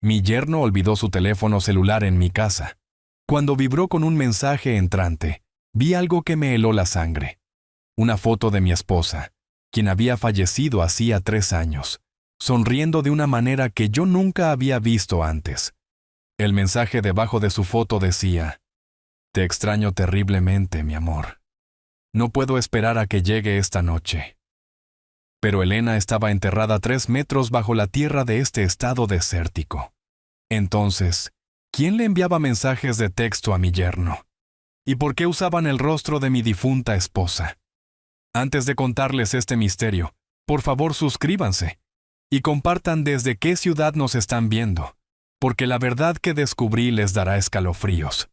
Mi yerno olvidó su teléfono celular en mi casa. Cuando vibró con un mensaje entrante, vi algo que me heló la sangre. Una foto de mi esposa, quien había fallecido hacía 3 años, sonriendo de una manera que yo nunca había visto antes. El mensaje debajo de su foto decía: «Te extraño terriblemente, mi amor. No puedo esperar a que llegue esta noche». Pero Elena estaba enterrada 3 metros bajo la tierra de este estado desértico. Entonces, ¿quién le enviaba mensajes de texto a mi yerno? ¿Y por qué usaban el rostro de mi difunta esposa? Antes de contarles este misterio, por favor suscríbanse y compartan desde qué ciudad nos están viendo, porque la verdad que descubrí les dará escalofríos.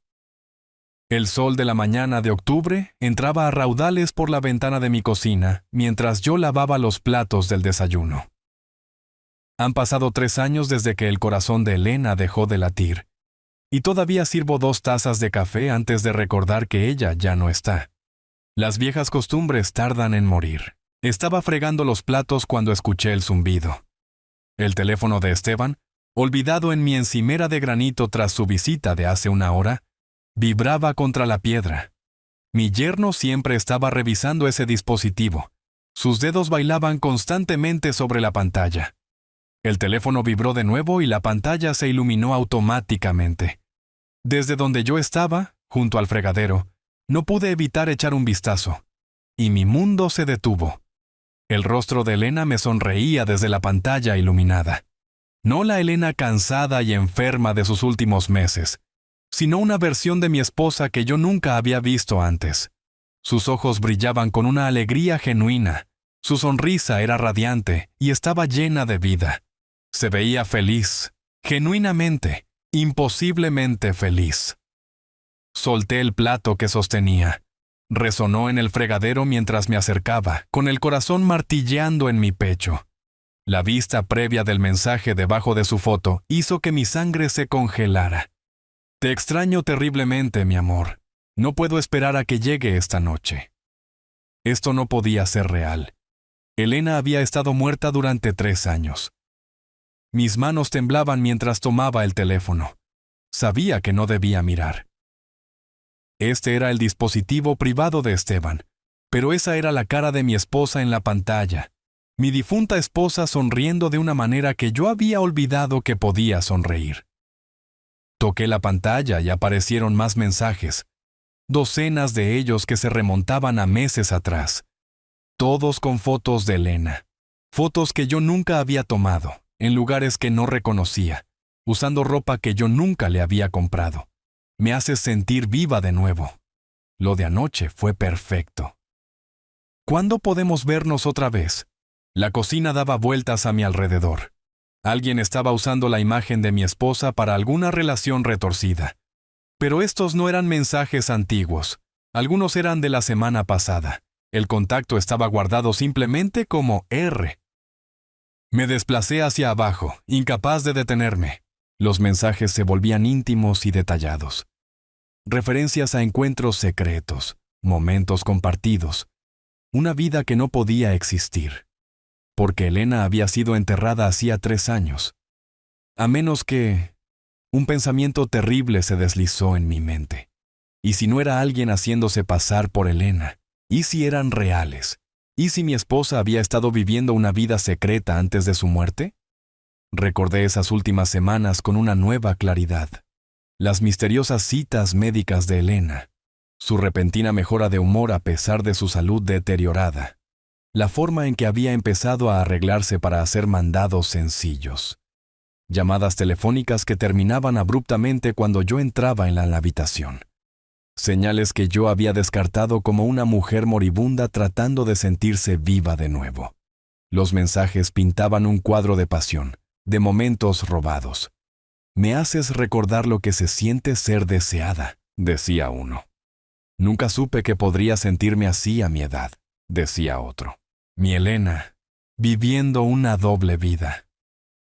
El sol de la mañana de octubre entraba a raudales por la ventana de mi cocina mientras yo lavaba los platos del desayuno. Han pasado 3 años desde que el corazón de Elena dejó de latir, y todavía sirvo 2 tazas de café antes de recordar que ella ya no está. Las viejas costumbres tardan en morir. Estaba fregando los platos cuando escuché el zumbido. El teléfono de Esteban, olvidado en mi encimera de granito tras su visita de hace 1 hora, vibraba contra la piedra. Mi yerno siempre estaba revisando ese dispositivo. Sus dedos bailaban constantemente sobre la pantalla. El teléfono vibró de nuevo y la pantalla se iluminó automáticamente. Desde donde yo estaba, junto al fregadero, no pude evitar echar un vistazo, y mi mundo se detuvo. El rostro de Elena me sonreía desde la pantalla iluminada. No la Elena cansada y enferma de sus últimos meses, sino una versión de mi esposa que yo nunca había visto antes. Sus ojos brillaban con una alegría genuina, su sonrisa era radiante y estaba llena de vida. Se veía feliz, genuinamente, imposiblemente feliz. Solté el plato que sostenía. Resonó en el fregadero mientras me acercaba, con el corazón martilleando en mi pecho. La vista previa del mensaje debajo de su foto hizo que mi sangre se congelara. «Te extraño terriblemente, mi amor. No puedo esperar a que llegue esta noche». Esto no podía ser real. Elena había estado muerta durante 3 años. Mis manos temblaban mientras tomaba el teléfono. Sabía que no debía mirar. Este era el dispositivo privado de Esteban, pero esa era la cara de mi esposa en la pantalla, mi difunta esposa sonriendo de una manera que yo había olvidado que podía sonreír. Toqué la pantalla y aparecieron más mensajes, docenas de ellos que se remontaban a meses atrás, todos con fotos de Elena, fotos que yo nunca había tomado, en lugares que no reconocía, usando ropa que yo nunca le había comprado. Me haces sentir viva de nuevo. Lo de anoche fue perfecto. ¿Cuándo podemos vernos otra vez? La cocina daba vueltas a mi alrededor. Alguien estaba usando la imagen de mi esposa para alguna relación retorcida. Pero estos no eran mensajes antiguos. Algunos eran de la semana pasada. El contacto estaba guardado simplemente como R. Me desplacé hacia abajo, incapaz de detenerme. Los mensajes se volvían íntimos y detallados. Referencias a encuentros secretos, momentos compartidos, una vida que no podía existir, porque Elena había sido enterrada hacía 3 años. A menos que un pensamiento terrible se deslizó en mi mente. ¿Y si no era alguien haciéndose pasar por Elena? ¿Y si eran reales? ¿Y si mi esposa había estado viviendo una vida secreta antes de su muerte? Recordé esas últimas semanas con una nueva claridad. Las misteriosas citas médicas de Elena, su repentina mejora de humor a pesar de su salud deteriorada, la forma en que había empezado a arreglarse para hacer mandados sencillos, llamadas telefónicas que terminaban abruptamente cuando yo entraba en la habitación, señales que yo había descartado como una mujer moribunda tratando de sentirse viva de nuevo. Los mensajes pintaban un cuadro de pasión, de momentos robados. «Me haces recordar lo que se siente ser deseada», decía uno. «Nunca supe que podría sentirme así a mi edad», decía otro. Mi Elena, viviendo una doble vida.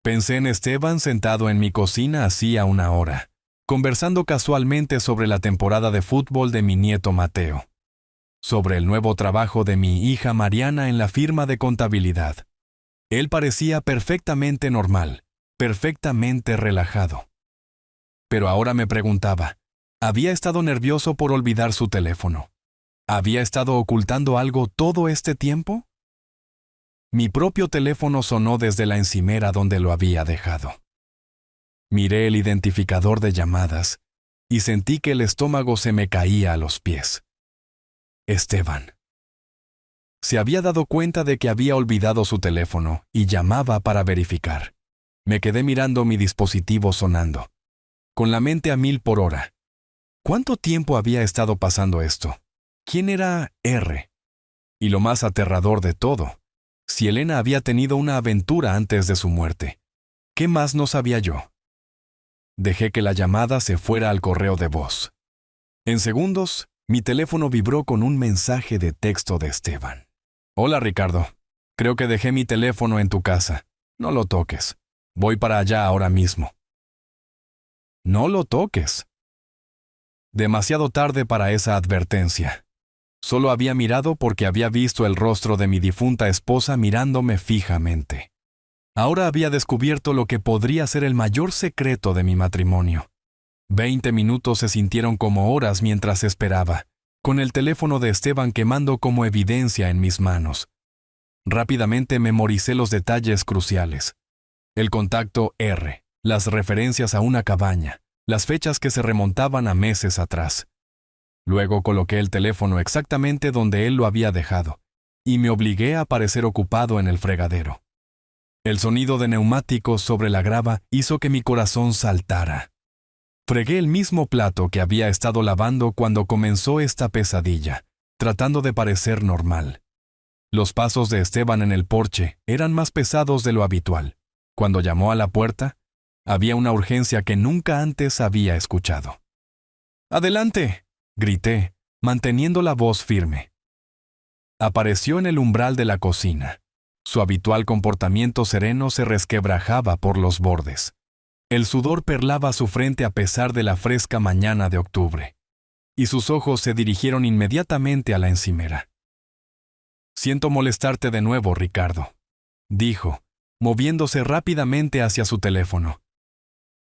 Pensé en Esteban sentado en mi cocina hacía 1 hora, conversando casualmente sobre la temporada de fútbol de mi nieto Mateo, sobre el nuevo trabajo de mi hija Mariana en la firma de contabilidad. Él parecía perfectamente normal, perfectamente relajado. Pero ahora me preguntaba, ¿había estado nervioso por olvidar su teléfono? ¿Había estado ocultando algo todo este tiempo? Mi propio teléfono sonó desde la encimera donde lo había dejado. Miré el identificador de llamadas y sentí que el estómago se me caía a los pies. Esteban. Se había dado cuenta de que había olvidado su teléfono y llamaba para verificar. Me quedé mirando mi dispositivo sonando, con la mente a 1000 por hora. ¿Cuánto tiempo había estado pasando esto? ¿Quién era R? Y lo más aterrador de todo, si Elena había tenido una aventura antes de su muerte, ¿qué más no sabía yo? Dejé que la llamada se fuera al correo de voz. En segundos, mi teléfono vibró con un mensaje de texto de Esteban. Hola Ricardo, creo que dejé mi teléfono en tu casa. No lo toques. Voy para allá ahora mismo. No lo toques. Demasiado tarde para esa advertencia. Solo había mirado porque había visto el rostro de mi difunta esposa mirándome fijamente. Ahora había descubierto lo que podría ser el mayor secreto de mi matrimonio. 20 minutos se sintieron como horas mientras esperaba, con el teléfono de Esteban quemando como evidencia en mis manos. Rápidamente memoricé los detalles cruciales. El contacto R, las referencias a una cabaña, las fechas que se remontaban a meses atrás. Luego coloqué el teléfono exactamente donde él lo había dejado, y me obligué a parecer ocupado en el fregadero. El sonido de neumáticos sobre la grava hizo que mi corazón saltara. Fregué el mismo plato que había estado lavando cuando comenzó esta pesadilla, tratando de parecer normal. Los pasos de Esteban en el porche eran más pesados de lo habitual. Cuando llamó a la puerta, había una urgencia que nunca antes había escuchado. ¡Adelante!, grité, manteniendo la voz firme. Apareció en el umbral de la cocina. Su habitual comportamiento sereno se resquebrajaba por los bordes. El sudor perlaba su frente a pesar de la fresca mañana de octubre, y sus ojos se dirigieron inmediatamente a la encimera. «Siento molestarte de nuevo, Ricardo», dijo, moviéndose rápidamente hacia su teléfono.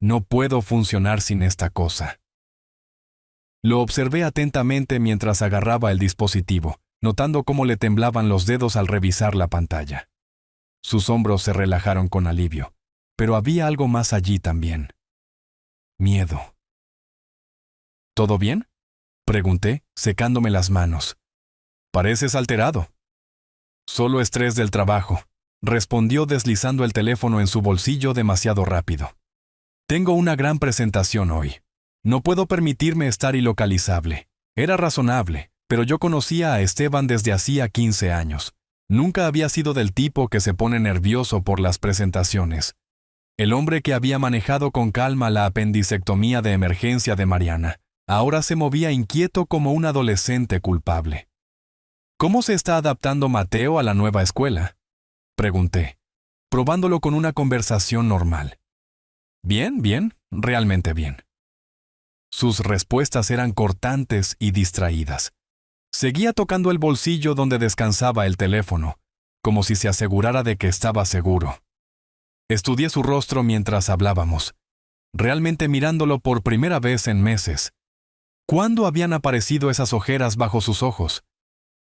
«No puedo funcionar sin esta cosa». Lo observé atentamente mientras agarraba el dispositivo, notando cómo le temblaban los dedos al revisar la pantalla. Sus hombros se relajaron con alivio, pero había algo más allí también. Miedo. ¿Todo bien?, pregunté, secándome las manos. «Pareces alterado». «Solo estrés del trabajo», respondió deslizando el teléfono en su bolsillo demasiado rápido. «Tengo una gran presentación hoy. No puedo permitirme estar ilocalizable». Era razonable, pero yo conocía a Esteban desde hacía 15 años. Nunca había sido del tipo que se pone nervioso por las presentaciones. El hombre que había manejado con calma la apendicectomía de emergencia de Mariana, ahora se movía inquieto como un adolescente culpable. «¿Cómo se está adaptando Mateo a la nueva escuela?», pregunté, probándolo con una conversación normal. «Bien, realmente bien». Sus respuestas eran cortantes y distraídas. Seguía tocando el bolsillo donde descansaba el teléfono, como si se asegurara de que estaba seguro. Estudié su rostro mientras hablábamos, realmente mirándolo por primera vez en meses. ¿Cuándo habían aparecido esas ojeras bajo sus ojos?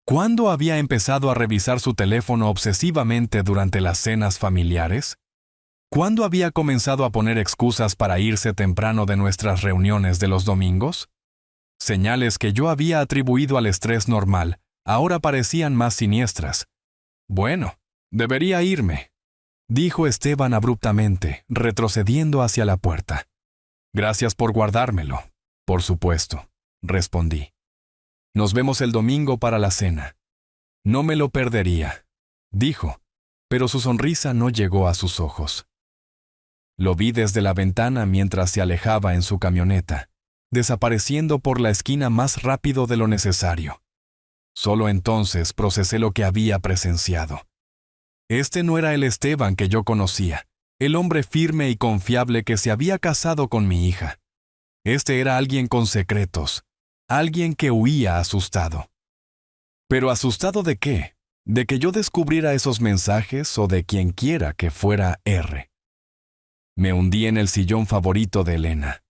¿Cuándo había empezado a revisar su teléfono obsesivamente durante las cenas familiares? ¿Cuándo había comenzado a poner excusas para irse temprano de nuestras reuniones de los domingos? Señales que yo había atribuido al estrés normal ahora parecían más siniestras. «Bueno, debería irme», dijo Esteban abruptamente, retrocediendo hacia la puerta. «Gracias por guardármelo». «Por supuesto», respondí. «Nos vemos el domingo para la cena». «No me lo perdería», dijo, pero su sonrisa no llegó a sus ojos. Lo vi desde la ventana mientras se alejaba en su camioneta, desapareciendo por la esquina más rápido de lo necesario. Solo entonces procesé lo que había presenciado. Este no era el Esteban que yo conocía, el hombre firme y confiable que se había casado con mi hija. Este era alguien con secretos, alguien que huía asustado. ¿Pero asustado de qué? ¿De que yo descubriera esos mensajes o de quien quiera que fuera R? Me hundí en el sillón favorito de Elena.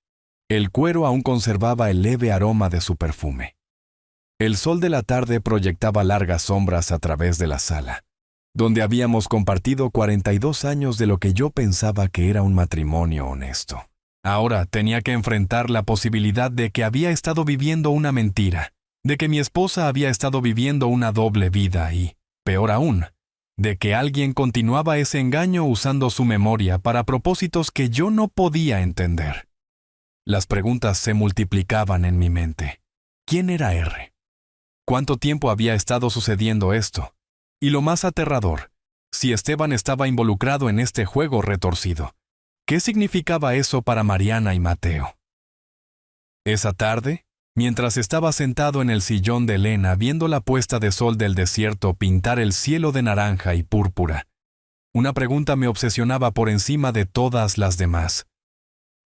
El cuero aún conservaba el leve aroma de su perfume. El sol de la tarde proyectaba largas sombras a través de la sala, donde habíamos compartido 42 años de lo que yo pensaba que era un matrimonio honesto. Ahora tenía que enfrentar la posibilidad de que había estado viviendo una mentira, de que mi esposa había estado viviendo una doble vida y, peor aún, de que alguien continuaba ese engaño usando su memoria para propósitos que yo no podía entender. Las preguntas se multiplicaban en mi mente. ¿Quién era R? ¿Cuánto tiempo había estado sucediendo esto? Y lo más aterrador, si Esteban estaba involucrado en este juego retorcido, ¿qué significaba eso para Mariana y Mateo? Esa tarde, mientras estaba sentado en el sillón de Elena viendo la puesta de sol del desierto pintar el cielo de naranja y púrpura, una pregunta me obsesionaba por encima de todas las demás.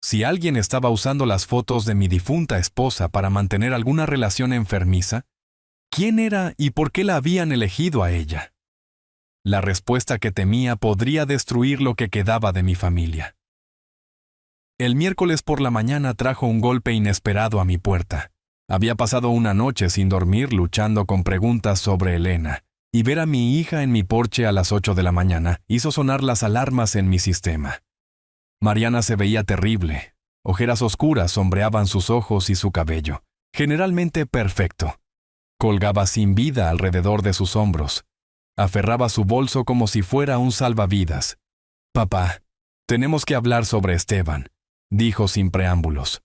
Si alguien estaba usando las fotos de mi difunta esposa para mantener alguna relación enfermiza, ¿quién era y por qué la habían elegido a ella? La respuesta que temía podría destruir lo que quedaba de mi familia. El miércoles por la mañana trajo un golpe inesperado a mi puerta. Había pasado una noche sin dormir luchando con preguntas sobre Elena, y ver a mi hija en mi porche a las 8 de la mañana hizo sonar las alarmas en mi sistema. Mariana se veía terrible. Ojeras oscuras sombreaban sus ojos y su cabello, generalmente perfecto. Colgaba sin vida alrededor de sus hombros. Aferraba su bolso como si fuera un salvavidas. «Papá, tenemos que hablar sobre Esteban», dijo sin preámbulos.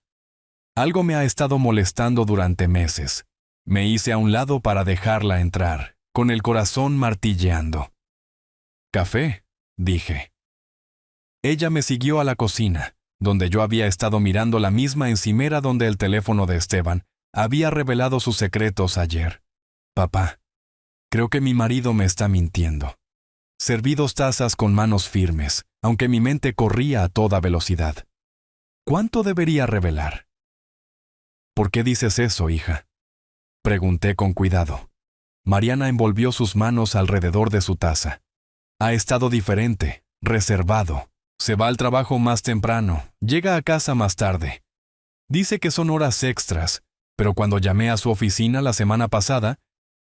Algo me ha estado molestando durante meses. Me hice a un lado para dejarla entrar, con el corazón martilleando. «¿Café?», dije. Ella me siguió a la cocina, donde yo había estado mirando la misma encimera donde el teléfono de Esteban había revelado sus secretos ayer. «Papá, creo que mi marido me está mintiendo». Serví 2 tazas con manos firmes, aunque mi mente corría a toda velocidad. ¿Cuánto debería revelar? «¿Por qué dices eso, hija?», pregunté con cuidado. Mariana envolvió sus manos alrededor de su taza. «Ha estado diferente, reservado. Se va al trabajo más temprano, llega a casa más tarde. Dice que son horas extras, pero cuando llamé a su oficina la semana pasada,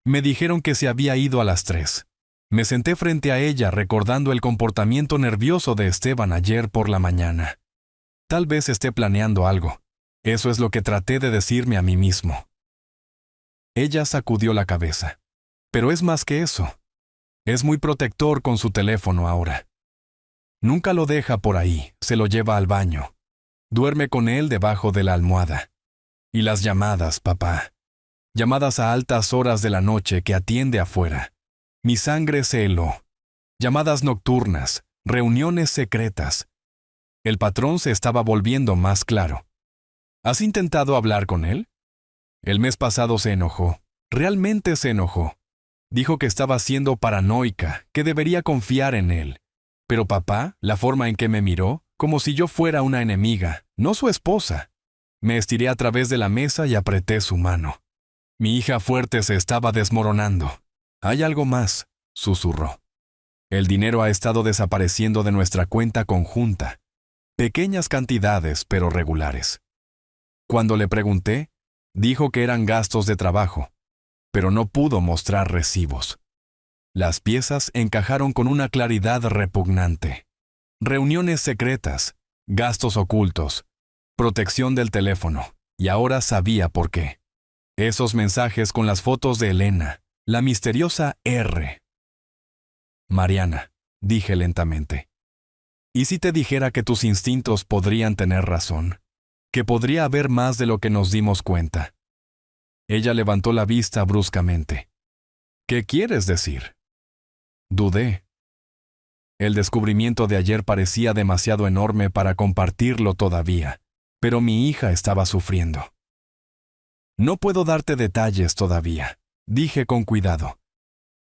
me dijeron que se había ido a las 3. Me senté frente a ella recordando el comportamiento nervioso de Esteban ayer por la mañana. Tal vez esté planeando algo. Eso es lo que traté de decirme a mí mismo. Ella sacudió la cabeza. Pero es más que eso. Es muy protector con su teléfono ahora. Nunca lo deja por ahí, se lo lleva al baño. Duerme con él debajo de la almohada. Y las llamadas, papá. Llamadas a altas horas de la noche que atiende afuera. Mi sangre se heló. Llamadas nocturnas, reuniones secretas. El patrón se estaba volviendo más claro. ¿Has intentado hablar con él? El mes pasado se enojó. Realmente se enojó. Dijo que estaba siendo paranoica, que debería confiar en él. Pero papá, la forma en que me miró, como si yo fuera una enemiga, no su esposa. Me estiré a través de la mesa y apreté su mano. Mi hija fuerte se estaba desmoronando. «Hay algo más», susurró. «El dinero ha estado desapareciendo de nuestra cuenta conjunta. Pequeñas cantidades, pero regulares». Cuando le pregunté, dijo que eran gastos de trabajo, pero no pudo mostrar recibos. Las piezas encajaron con una claridad repugnante. Reuniones secretas, gastos ocultos, protección del teléfono, y ahora sabía por qué. Esos mensajes con las fotos de Elena, la misteriosa R. «Mariana», dije lentamente, ¿y si te dijera que tus instintos podrían tener razón? Que podría haber más de lo que nos dimos cuenta. Ella levantó la vista bruscamente. «¿Qué quieres decir?». Dudé. El descubrimiento de ayer parecía demasiado enorme para compartirlo todavía, pero mi hija estaba sufriendo. «No puedo darte detalles todavía», dije con cuidado,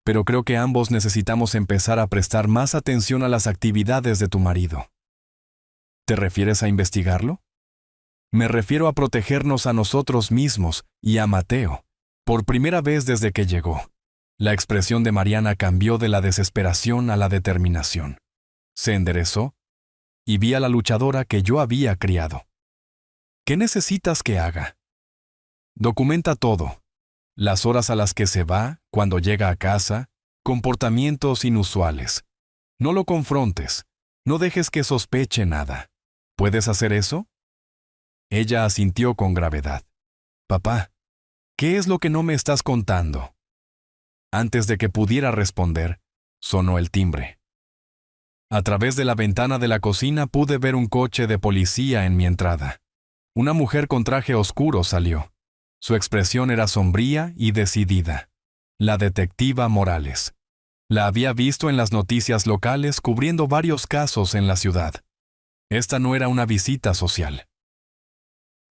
«pero creo que ambos necesitamos empezar a prestar más atención a las actividades de tu marido». ¿Te refieres a investigarlo? Me refiero a protegernos a nosotros mismos y a Mateo, por primera vez desde que llegó. La expresión de Mariana cambió de la desesperación a la determinación. Se enderezó y vi a la luchadora que yo había criado. ¿Qué necesitas que haga? Documenta todo. Las horas a las que se va, cuando llega a casa, comportamientos inusuales. No lo confrontes. No dejes que sospeche nada. ¿Puedes hacer eso? Ella asintió con gravedad. Papá, ¿qué es lo que no me estás contando? Antes de que pudiera responder, sonó el timbre. A través de la ventana de la cocina pude ver un coche de policía en mi entrada. Una mujer con traje oscuro salió. Su expresión era sombría y decidida. La detectiva Morales. La había visto en las noticias locales cubriendo varios casos en la ciudad. Esta no era una visita social.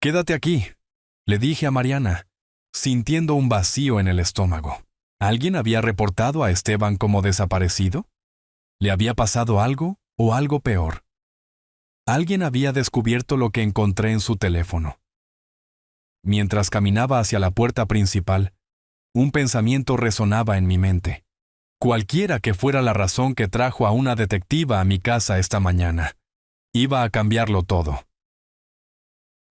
«Quédate aquí», le dije a Mariana, sintiendo un vacío en el estómago. ¿Alguien había reportado a Esteban como desaparecido? ¿Le había pasado algo o algo peor? Alguien había descubierto lo que encontré en su teléfono. Mientras caminaba hacia la puerta principal, un pensamiento resonaba en mi mente. Cualquiera que fuera la razón que trajo a una detectiva a mi casa esta mañana, iba a cambiarlo todo.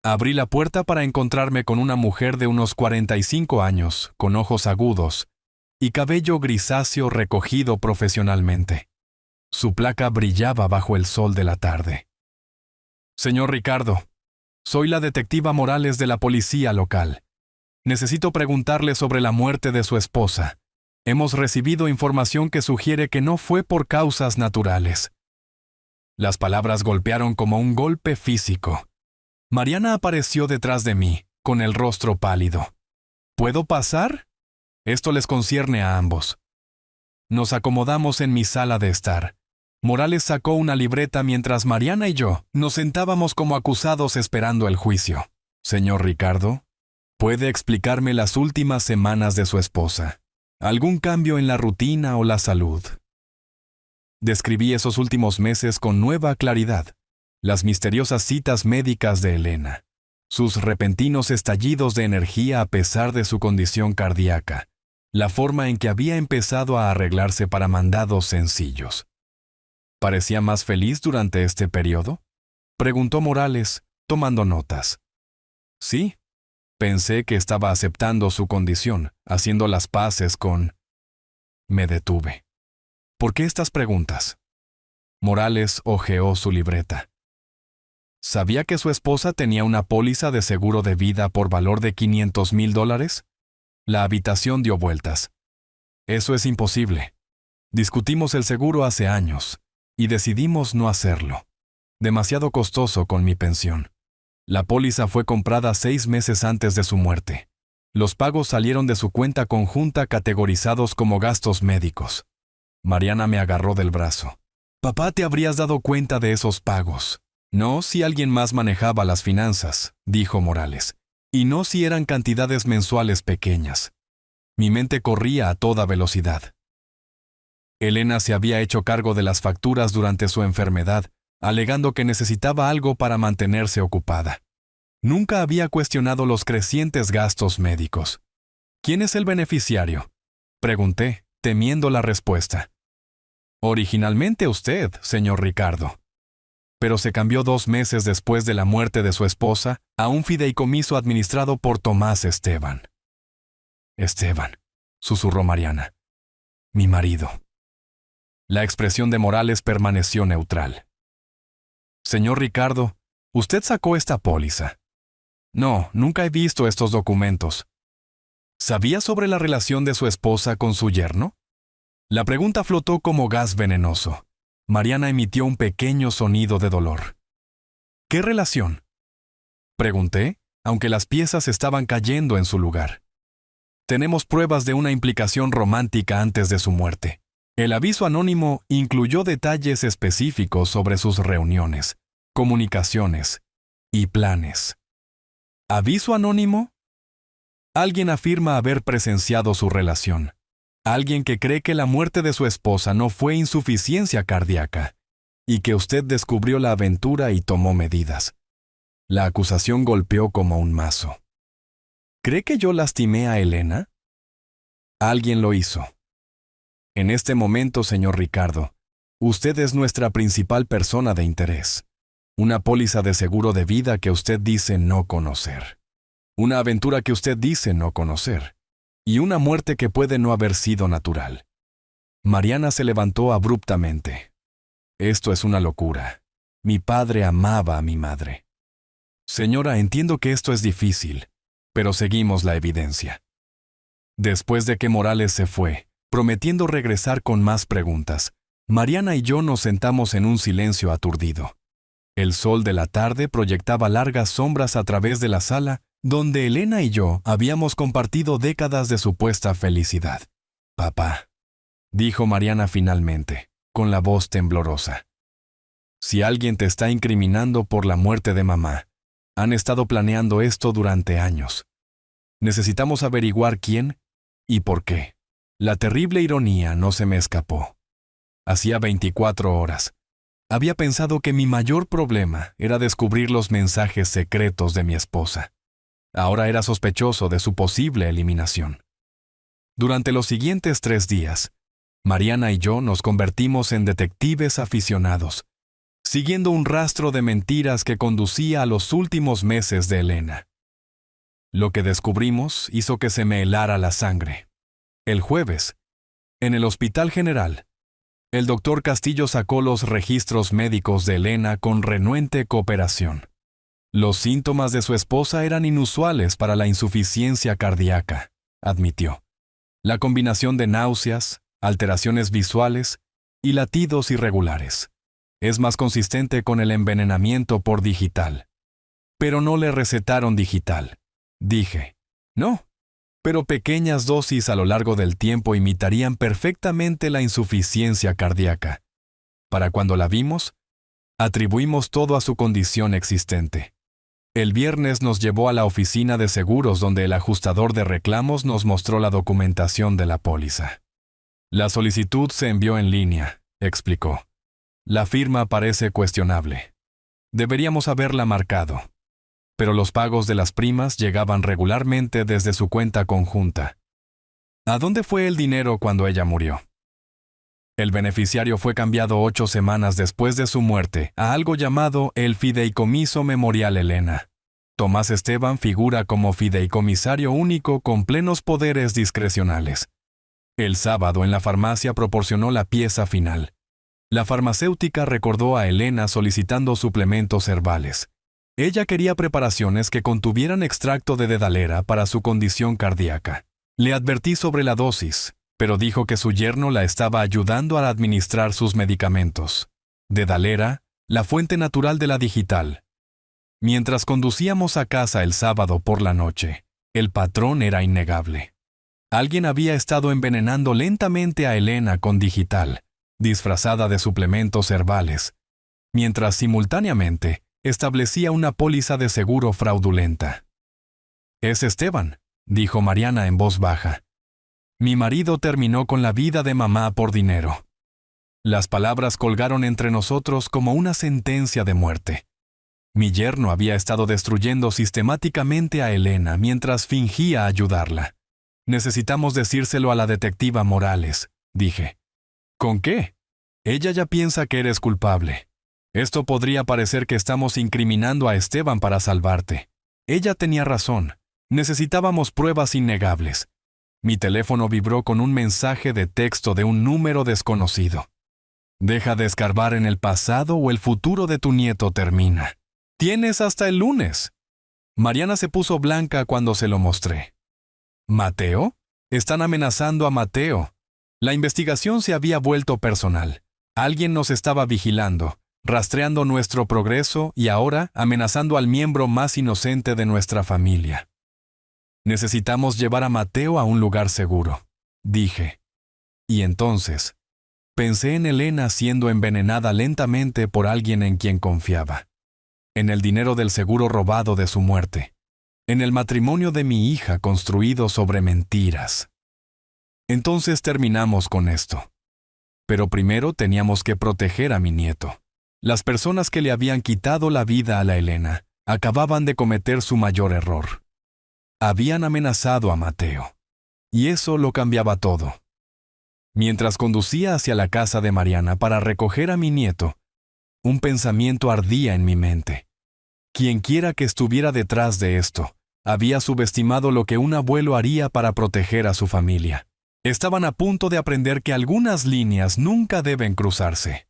Abrí la puerta para encontrarme con una mujer de unos 45 años, con ojos agudos y cabello grisáceo recogido profesionalmente. Su placa brillaba bajo el sol de la tarde. «Señor Ricardo, soy la detectiva Morales de la policía local. Necesito preguntarle sobre la muerte de su esposa. Hemos recibido información que sugiere que no fue por causas naturales». Las palabras golpearon como un golpe físico. Mariana apareció detrás de mí, con el rostro pálido. «¿Puedo pasar?» Esto les concierne a ambos. Nos acomodamos en mi sala de estar. Morales sacó una libreta mientras Mariana y yo nos sentábamos como acusados esperando el juicio. «Señor Ricardo, ¿puede explicarme las últimas semanas de su esposa? ¿Algún cambio en la rutina o la salud?» Describí esos últimos meses con nueva claridad. Las misteriosas citas médicas de Elena, sus repentinos estallidos de energía a pesar de su condición cardíaca, la forma en que había empezado a arreglarse para mandados sencillos. ¿Parecía más feliz durante este periodo?, preguntó Morales, tomando notas. Sí, pensé que estaba aceptando su condición, haciendo las paces con... Me detuve. ¿Por qué estas preguntas? Morales hojeó su libreta. ¿Sabía que su esposa tenía una póliza de seguro de vida por valor de $500,000? La habitación dio vueltas. Eso es imposible. Discutimos el seguro hace años y decidimos no hacerlo. Demasiado costoso con mi pensión. La póliza fue comprada 6 meses antes de su muerte. Los pagos salieron de su cuenta conjunta categorizados como gastos médicos. Mariana me agarró del brazo. «Papá, te habrías dado cuenta de esos pagos». «No si alguien más manejaba las finanzas», dijo Morales, «y no si eran cantidades mensuales pequeñas». Mi mente corría a toda velocidad. Elena se había hecho cargo de las facturas durante su enfermedad, alegando que necesitaba algo para mantenerse ocupada. Nunca había cuestionado los crecientes gastos médicos. «¿Quién es el beneficiario?», pregunté, temiendo la respuesta. «Originalmente usted, señor Ricardo». Pero se cambió 2 meses después de la muerte de su esposa a un fideicomiso administrado por Tomás Esteban. «Esteban», susurró Mariana. «Mi marido». La expresión de Morales permaneció neutral. «Señor Ricardo, ¿usted sacó esta póliza?» «No, nunca he visto estos documentos». ¿Sabía sobre la relación de su esposa con su yerno? La pregunta flotó como gas venenoso. Mariana emitió un pequeño sonido de dolor. «¿Qué relación?», pregunté, aunque las piezas estaban cayendo en su lugar. «Tenemos pruebas de una implicación romántica antes de su muerte». El aviso anónimo incluyó detalles específicos sobre sus reuniones, comunicaciones y planes. ¿Aviso anónimo? Alguien afirma haber presenciado su relación. Alguien que cree que la muerte de su esposa no fue insuficiencia cardíaca y que usted descubrió la aventura y tomó medidas. La acusación golpeó como un mazo. ¿Cree que yo lastimé a Elena? Alguien lo hizo. En este momento, señor Ricardo, usted es nuestra principal persona de interés. Una póliza de seguro de vida que usted dice no conocer. Una aventura que usted dice no conocer. Y una muerte que puede no haber sido natural. Mariana se levantó abruptamente. Esto es una locura. Mi padre amaba a mi madre. Señora, entiendo que esto es difícil, pero seguimos la evidencia. Después de que Morales se fue, prometiendo regresar con más preguntas, Mariana y yo nos sentamos en un silencio aturdido. El sol de la tarde proyectaba largas sombras a través de la sala donde Elena y yo habíamos compartido décadas de supuesta felicidad. Papá, dijo Mariana finalmente, con la voz temblorosa. Si alguien te está incriminando por la muerte de mamá, han estado planeando esto durante años. Necesitamos averiguar quién y por qué. La terrible ironía no se me escapó. Hacía 24 horas. Había pensado que mi mayor problema era descubrir los mensajes secretos de mi esposa. Ahora era sospechoso de su posible eliminación. Durante los siguientes 3 días, Mariana y yo nos convertimos en detectives aficionados, siguiendo un rastro de mentiras que conducía a los últimos meses de Elena. Lo que descubrimos hizo que se me helara la sangre. El jueves, en el Hospital General, el doctor Castillo sacó los registros médicos de Elena con renuente cooperación. Los síntomas de su esposa eran inusuales para la insuficiencia cardíaca, admitió. La combinación de náuseas, alteraciones visuales y latidos irregulares es más consistente con el envenenamiento por digital. Pero no le recetaron digital. Dije, no, pero pequeñas dosis a lo largo del tiempo imitarían perfectamente la insuficiencia cardíaca. Para cuando la vimos, atribuimos todo a su condición existente. El viernes nos llevó a la oficina de seguros donde el ajustador de reclamos nos mostró la documentación de la póliza. La solicitud se envió en línea, explicó. La firma parece cuestionable. Deberíamos haberla marcado. Pero los pagos de las primas llegaban regularmente desde su cuenta conjunta. ¿A dónde fue el dinero cuando ella murió? El beneficiario fue cambiado 8 semanas después de su muerte a algo llamado el Fideicomiso Memorial Elena. Tomás Esteban figura como fideicomisario único con plenos poderes discrecionales. El sábado en la farmacia proporcionó la pieza final. La farmacéutica recordó a Elena solicitando suplementos herbales. Ella quería preparaciones que contuvieran extracto de dedalera para su condición cardíaca. Le advertí sobre la dosis, pero dijo que su yerno la estaba ayudando a administrar sus medicamentos. Dedalera, la fuente natural de la digital. Mientras conducíamos a casa el sábado por la noche, el patrón era innegable. Alguien había estado envenenando lentamente a Elena con digital, disfrazada de suplementos herbales, mientras simultáneamente establecía una póliza de seguro fraudulenta. «Es Esteban», dijo Mariana en voz baja. «Mi marido terminó con la vida de mamá por dinero». Las palabras colgaron entre nosotros como una sentencia de muerte. Mi yerno había estado destruyendo sistemáticamente a Elena mientras fingía ayudarla. «Necesitamos decírselo a la detectiva Morales», dije. «¿Con qué? Ella ya piensa que eres culpable. Esto podría parecer que estamos incriminando a Esteban para salvarte. Ella tenía razón. Necesitábamos pruebas innegables». Mi teléfono vibró con un mensaje de texto de un número desconocido. «Deja de escarbar en el pasado o el futuro de tu nieto termina. Tienes hasta el lunes». Mariana se puso blanca cuando se lo mostré. «¿Mateo? Están amenazando a Mateo». La investigación se había vuelto personal. Alguien nos estaba vigilando, rastreando nuestro progreso y ahora amenazando al miembro más inocente de nuestra familia. «Necesitamos llevar a Mateo a un lugar seguro», dije. Y entonces, pensé en Elena siendo envenenada lentamente por alguien en quien confiaba. En el dinero del seguro robado de su muerte. En el matrimonio de mi hija construido sobre mentiras. Entonces terminamos con esto. Pero primero teníamos que proteger a mi nieto. Las personas que le habían quitado la vida a la Elena acababan de cometer su mayor error. Habían amenazado a Mateo. Y eso lo cambiaba todo. Mientras conducía hacia la casa de Mariana para recoger a mi nieto, Un pensamiento ardía en mi mente. Quienquiera que estuviera detrás de esto, había subestimado lo que un abuelo haría para proteger a su familia. Estaban a punto de aprender que algunas líneas nunca deben cruzarse.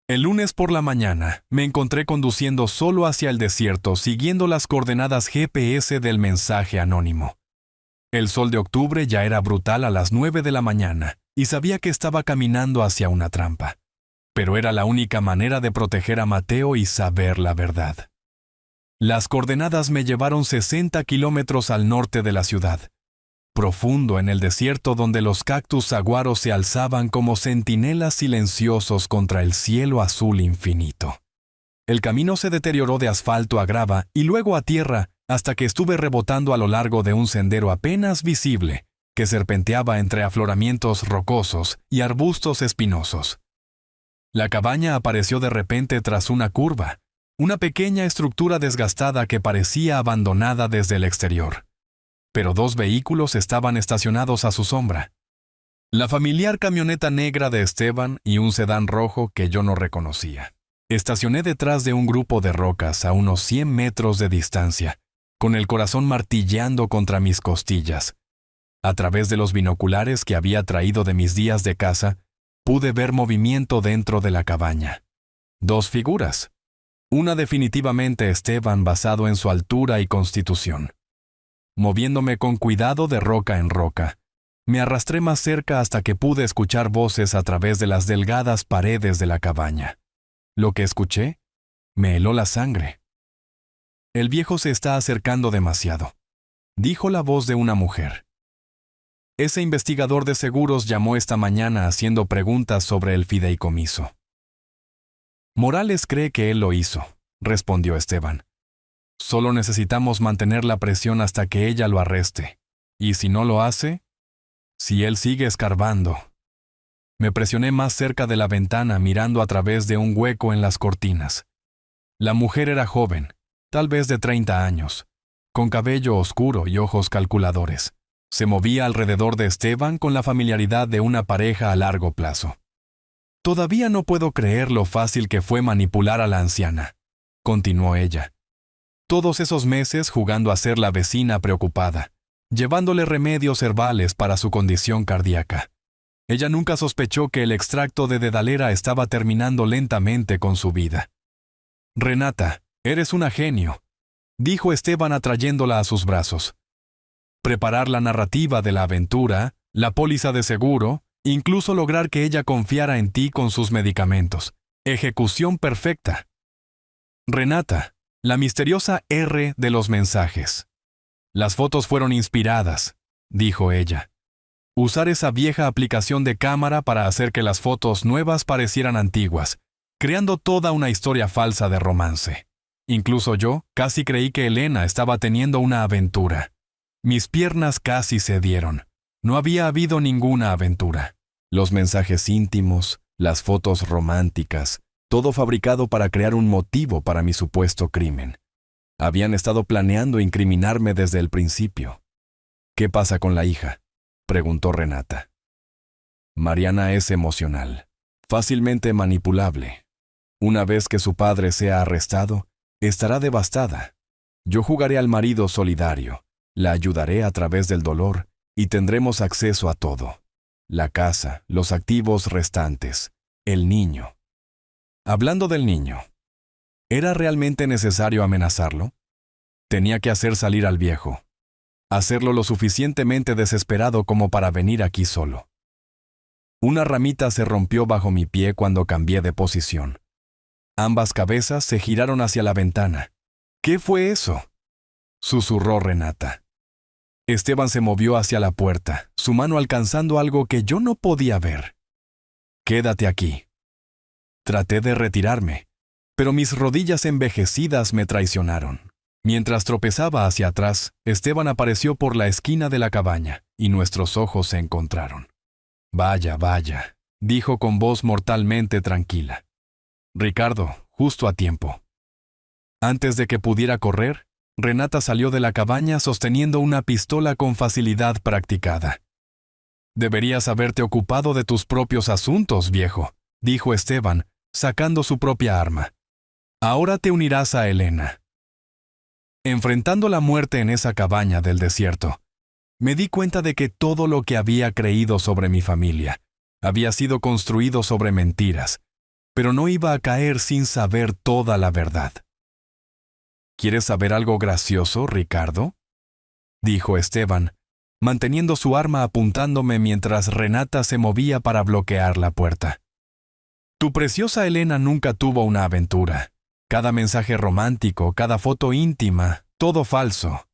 El lunes por la mañana, me encontré conduciendo solo hacia el desierto, siguiendo las coordenadas GPS del mensaje anónimo. El sol de octubre ya era brutal a las 9 de la mañana, y sabía que estaba caminando hacia una trampa. Pero era la única manera de proteger a Mateo y saber la verdad. Las coordenadas me llevaron 60 kilómetros al norte de la ciudad, profundo en el desierto donde los cactus saguaros se alzaban como centinelas silenciosos contra el cielo azul infinito. El camino se deterioró de asfalto a grava y luego a tierra hasta que estuve rebotando a lo largo de un sendero apenas visible que serpenteaba entre afloramientos rocosos y arbustos espinosos. La cabaña apareció de repente tras una curva, una pequeña estructura desgastada que parecía abandonada desde el exterior. Pero 2 vehículos estaban estacionados a su sombra. La familiar camioneta negra de Esteban y un sedán rojo que yo no reconocía. Estacioné detrás de un grupo de rocas a unos 100 metros de distancia, con el corazón martilleando contra mis costillas. A través de los binoculares que había traído de mis días de caza, pude ver movimiento dentro de la cabaña. 2 figuras. Una definitivamente Esteban basado en su altura y constitución. Moviéndome con cuidado de roca en roca, me arrastré más cerca hasta que pude escuchar voces a través de las delgadas paredes de la cabaña. Lo que escuché me heló la sangre. El viejo se está acercando demasiado, dijo la voz de una mujer. Ese investigador de seguros llamó esta mañana haciendo preguntas sobre el fideicomiso. Morales cree que él lo hizo, respondió Esteban. Solo necesitamos mantener la presión hasta que ella lo arreste. Y si no lo hace, si él sigue escarbando. Me presioné más cerca de la ventana mirando a través de un hueco en las cortinas. La mujer era joven, tal vez de 30 años, con cabello oscuro y ojos calculadores. Se movía alrededor de Esteban con la familiaridad de una pareja a largo plazo. Todavía no puedo creer lo fácil que fue manipular a la anciana, continuó ella. Todos esos meses jugando a ser la vecina preocupada, llevándole remedios herbales para su condición cardíaca. Ella nunca sospechó que el extracto de dedalera estaba terminando lentamente con su vida. Renata, eres una genio, dijo Esteban atrayéndola a sus brazos. Preparar la narrativa de la aventura, la póliza de seguro, incluso lograr que ella confiara en ti con sus medicamentos. Ejecución perfecta. Renata, la misteriosa R de los mensajes. Las fotos fueron inspiradas, dijo ella. Usar esa vieja aplicación de cámara para hacer que las fotos nuevas parecieran antiguas, creando toda una historia falsa de romance. Incluso yo casi creí que Elena estaba teniendo una aventura. Mis piernas casi cedieron. No había habido ninguna aventura. Los mensajes íntimos, las fotos románticas, todo fabricado para crear un motivo para mi supuesto crimen. Habían estado planeando incriminarme desde el principio. ¿Qué pasa con la hija?, preguntó Renata. Mariana es emocional, fácilmente manipulable. Una vez que su padre sea arrestado, estará devastada. Yo jugaré al marido solidario, la ayudaré a través del dolor y tendremos acceso a todo. La casa, los activos restantes, el niño. Hablando del niño, ¿era realmente necesario amenazarlo? Tenía que hacer salir al viejo. Hacerlo lo suficientemente desesperado como para venir aquí solo. Una ramita se rompió bajo mi pie cuando cambié de posición. Ambas cabezas se giraron hacia la ventana. ¿Qué fue eso?, susurró Renata. Esteban se movió hacia la puerta, su mano alcanzando algo que yo no podía ver. Quédate aquí. Traté de retirarme, pero mis rodillas envejecidas me traicionaron. Mientras tropezaba hacia atrás, Esteban apareció por la esquina de la cabaña, y nuestros ojos se encontraron. Vaya, vaya, dijo con voz mortalmente tranquila. Ricardo, justo a tiempo. Antes de que pudiera correr, Renata salió de la cabaña sosteniendo una pistola con facilidad practicada. Deberías haberte ocupado de tus propios asuntos, viejo, dijo Esteban, sacando su propia arma. Ahora te unirás a Elena. Enfrentando la muerte en esa cabaña del desierto, me di cuenta de que todo lo que había creído sobre mi familia había sido construido sobre mentiras, pero no iba a caer sin saber toda la verdad. ¿Quieres saber algo gracioso, Ricardo?, dijo Esteban, manteniendo su arma apuntándome mientras Renata se movía para bloquear la puerta. Tu preciosa Elena nunca tuvo una aventura. Cada mensaje romántico, cada foto íntima, todo falso.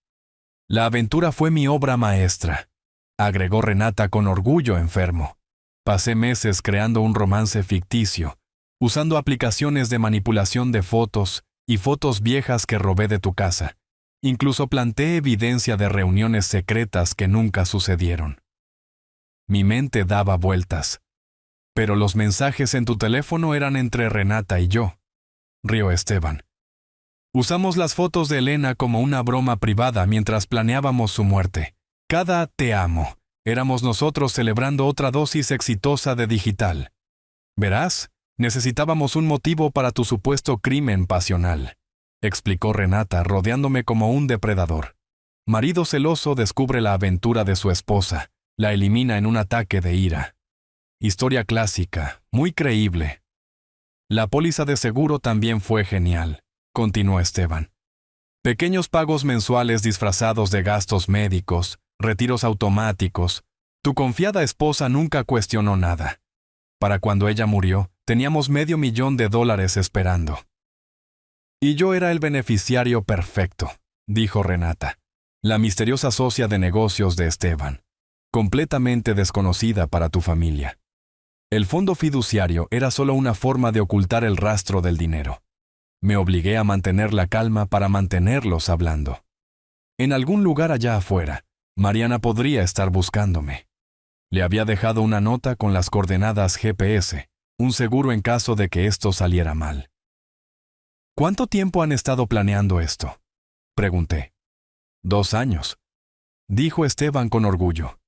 La aventura fue mi obra maestra, agregó Renata con orgullo enfermo. Pasé meses creando un romance ficticio, usando aplicaciones de manipulación de fotos y fotos viejas que robé de tu casa. Incluso planté evidencia de reuniones secretas que nunca sucedieron. Mi mente daba vueltas. Pero los mensajes en tu teléfono eran entre Renata y yo, rió Esteban. Usamos las fotos de Elena como una broma privada mientras planeábamos su muerte. Cada te amo, éramos nosotros celebrando otra dosis exitosa de digital. Verás, necesitábamos un motivo para tu supuesto crimen pasional, explicó Renata, rodeándome como un depredador. Marido celoso descubre la aventura de su esposa, la elimina en un ataque de ira. Historia clásica, muy creíble. La póliza de seguro también fue genial, continuó Esteban. Pequeños pagos mensuales disfrazados de gastos médicos, retiros automáticos. Tu confiada esposa nunca cuestionó nada. Para cuando ella murió, teníamos $500,000 esperando. Y yo era el beneficiario perfecto, dijo Renata, la misteriosa socia de negocios de Esteban, completamente desconocida para tu familia. El fondo fiduciario era solo una forma de ocultar el rastro del dinero. Me obligué a mantener la calma para mantenerlos hablando. En algún lugar allá afuera, Mariana podría estar buscándome. Le había dejado una nota con las coordenadas GPS, un seguro en caso de que esto saliera mal. ¿Cuánto tiempo han estado planeando esto?, pregunté. 2 años, dijo Esteban con orgullo.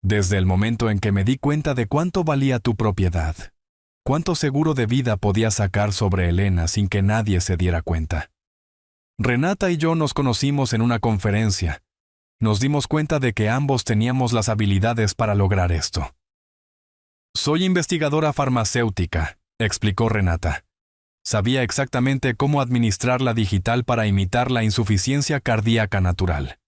Desde el momento en que me di cuenta de cuánto valía tu propiedad, cuánto seguro de vida podía sacar sobre Elena sin que nadie se diera cuenta. Renata y yo nos conocimos en una conferencia. Nos dimos cuenta de que ambos teníamos las habilidades para lograr esto. Soy investigadora farmacéutica, explicó Renata. Sabía exactamente cómo administrar la digital para imitar la insuficiencia cardíaca natural.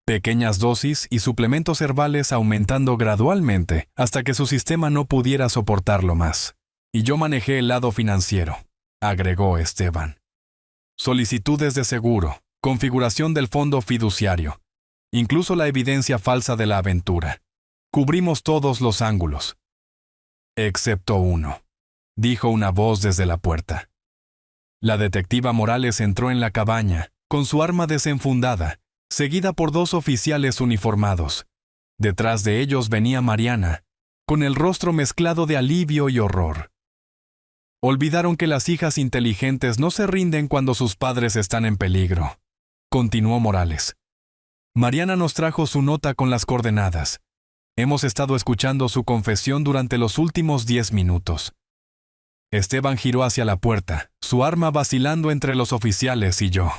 Pequeñas dosis y suplementos herbales aumentando gradualmente hasta que su sistema no pudiera soportarlo más. Y yo manejé el lado financiero, agregó Esteban. Solicitudes de seguro, configuración del fondo fiduciario, incluso la evidencia falsa de la aventura. Cubrimos todos los ángulos. Excepto uno, dijo una voz desde la puerta. La detectiva Morales entró en la cabaña, con su arma desenfundada, seguida por 2 oficiales uniformados. Detrás de ellos venía Mariana, con el rostro mezclado de alivio y horror. Olvidaron que las hijas inteligentes no se rinden cuando sus padres están en peligro, continuó Morales. Mariana nos trajo su nota con las coordenadas. Hemos estado escuchando su confesión durante los últimos 10 minutos. Esteban giró hacia la puerta, su arma vacilando entre los oficiales y yo.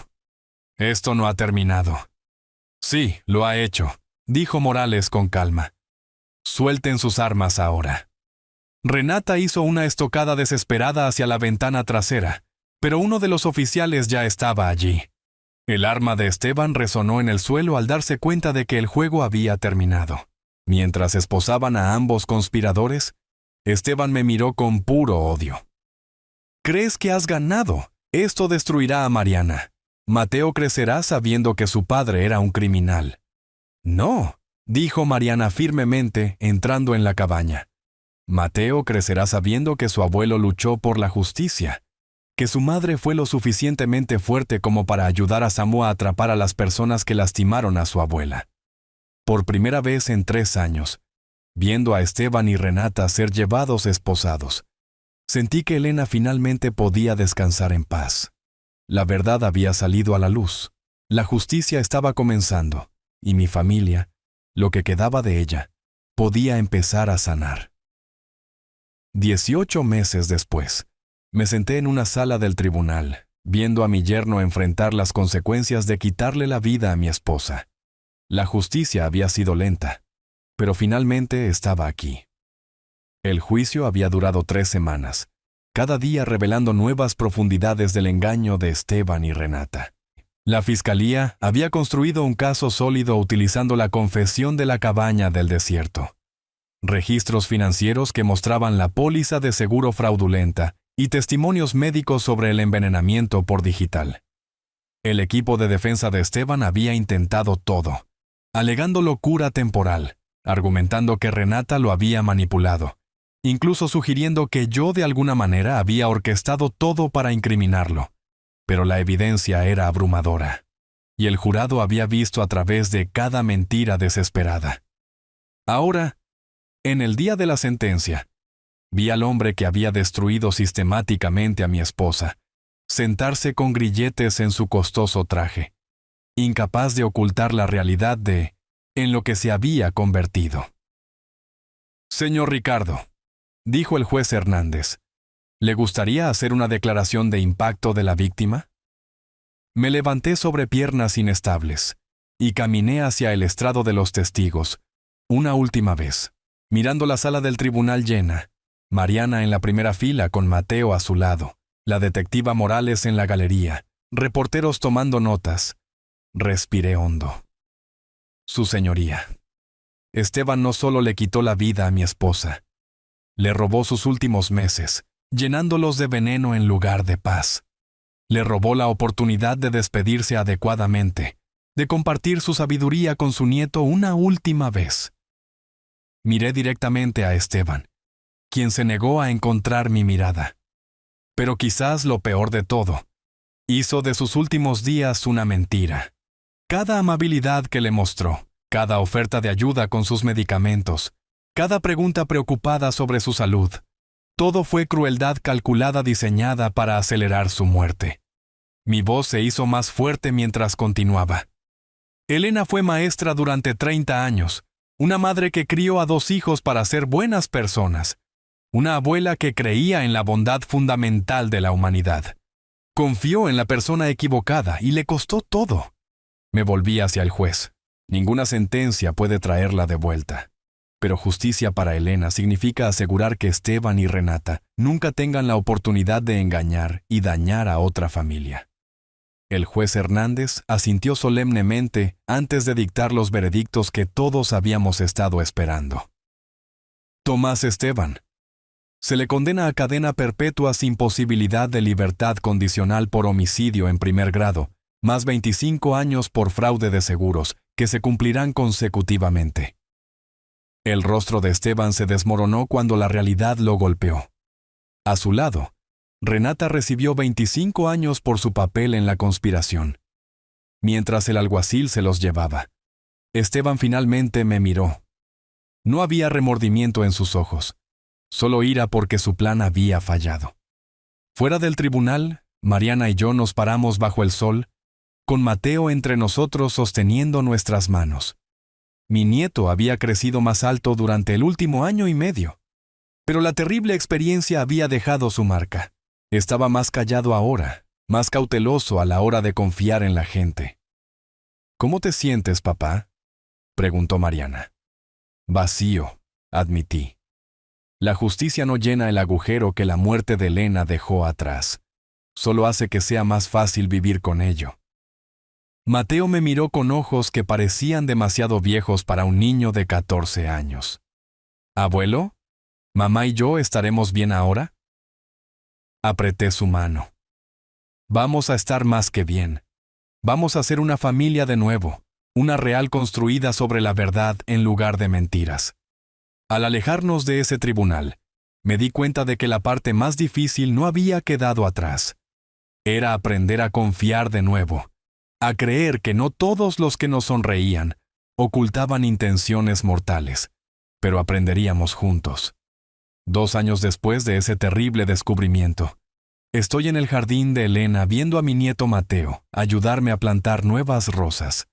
Esto no ha terminado. Sí, lo ha hecho, dijo Morales con calma. Suelten sus armas ahora. Renata hizo una estocada desesperada hacia la ventana trasera, pero uno de los oficiales ya estaba allí. El arma de Esteban resonó en el suelo al darse cuenta de que el juego había terminado. Mientras esposaban a ambos conspiradores, Esteban me miró con puro odio. ¿Crees que has ganado? Esto destruirá a Mariana. Mateo crecerá sabiendo que su padre era un criminal. No, dijo Mariana firmemente, entrando en la cabaña. Mateo crecerá sabiendo que su abuelo luchó por la justicia, que su madre fue lo suficientemente fuerte como para ayudar a Samu a atrapar a las personas que lastimaron a su abuela. Por primera vez en 3 años, viendo a Esteban y Renata ser llevados esposados, sentí que Elena finalmente podía descansar en paz. La verdad había salido a la luz, la justicia estaba comenzando, y mi familia, lo que quedaba de ella, podía empezar a sanar. 18 meses después, Me senté en una sala del tribunal, viendo a mi yerno enfrentar las consecuencias de quitarle la vida a mi esposa. La justicia había sido lenta, pero finalmente estaba aquí. El juicio había durado 3 semanas, cada día revelando nuevas profundidades del engaño de Esteban y Renata. La fiscalía había construido un caso sólido utilizando la confesión de la cabaña del desierto, registros financieros que mostraban la póliza de seguro fraudulenta y testimonios médicos sobre el envenenamiento por digital. El equipo de defensa de Esteban había intentado todo, alegando locura temporal, argumentando que Renata lo había manipulado, incluso sugiriendo que yo de alguna manera había orquestado todo para incriminarlo. Pero la evidencia era abrumadora, y el jurado había visto a través de cada mentira desesperada. Ahora, en el día de la sentencia, vi al hombre que había destruido sistemáticamente a mi esposa, sentarse con grilletes en su costoso traje, incapaz de ocultar la realidad en lo que se había convertido. «Señor Ricardo», dijo el juez Hernández, ¿le gustaría hacer una declaración de impacto de la víctima? Me levanté sobre piernas inestables y caminé hacia el estrado de los testigos, una última vez, mirando la sala del tribunal llena, Mariana en la primera fila con Mateo a su lado, la detectiva Morales en la galería, reporteros tomando notas. Respiré hondo. Su señoría, Esteban no solo le quitó la vida a mi esposa, le robó sus últimos meses, llenándolos de veneno en lugar de paz. Le robó la oportunidad de despedirse adecuadamente, de compartir su sabiduría con su nieto una última vez. Miré directamente a Esteban, quien se negó a encontrar mi mirada. Pero quizás lo peor de todo, hizo de sus últimos días una mentira. Cada amabilidad que le mostró, cada oferta de ayuda con sus medicamentos, cada pregunta preocupada sobre su salud, todo fue crueldad calculada diseñada para acelerar su muerte. Mi voz se hizo más fuerte mientras continuaba. Elena fue maestra durante 30 años, una madre que crió a 2 hijos para ser buenas personas, una abuela que creía en la bondad fundamental de la humanidad. Confió en la persona equivocada y le costó todo. Me volví hacia el juez. Ninguna sentencia puede traerla de vuelta. Pero justicia para Elena significa asegurar que Esteban y Renata nunca tengan la oportunidad de engañar y dañar a otra familia. El juez Hernández asintió solemnemente antes de dictar los veredictos que todos habíamos estado esperando. Tomás Esteban. Se le condena a cadena perpetua sin posibilidad de libertad condicional por homicidio en primer grado, más 25 años por fraude de seguros, que se cumplirán consecutivamente. El rostro de Esteban se desmoronó cuando la realidad lo golpeó. A su lado, Renata recibió 25 años por su papel en la conspiración. Mientras el alguacil se los llevaba, Esteban finalmente me miró. No había remordimiento en sus ojos, solo ira porque su plan había fallado. Fuera del tribunal, Mariana y yo nos paramos bajo el sol, con Mateo entre nosotros sosteniendo nuestras manos. Mi nieto había crecido más alto durante el último año y medio, pero la terrible experiencia había dejado su marca. Estaba más callado ahora, más cauteloso a la hora de confiar en la gente. ¿Cómo te sientes, papá?, preguntó Mariana. Vacío, admití. La justicia no llena el agujero que la muerte de Elena dejó atrás. Solo hace que sea más fácil vivir con ello. Mateo me miró con ojos que parecían demasiado viejos para un niño de 14 años. ¿Abuelo? ¿Mamá y yo estaremos bien ahora? Apreté su mano. Vamos a estar más que bien. Vamos a ser una familia de nuevo, una real construida sobre la verdad en lugar de mentiras. Al alejarnos de ese tribunal, me di cuenta de que la parte más difícil no había quedado atrás. Era aprender a confiar de nuevo, a creer que no todos los que nos sonreían ocultaban intenciones mortales, pero aprenderíamos juntos. 2 años después de ese terrible descubrimiento, estoy en el jardín de Elena viendo a mi nieto Mateo ayudarme a plantar nuevas rosas.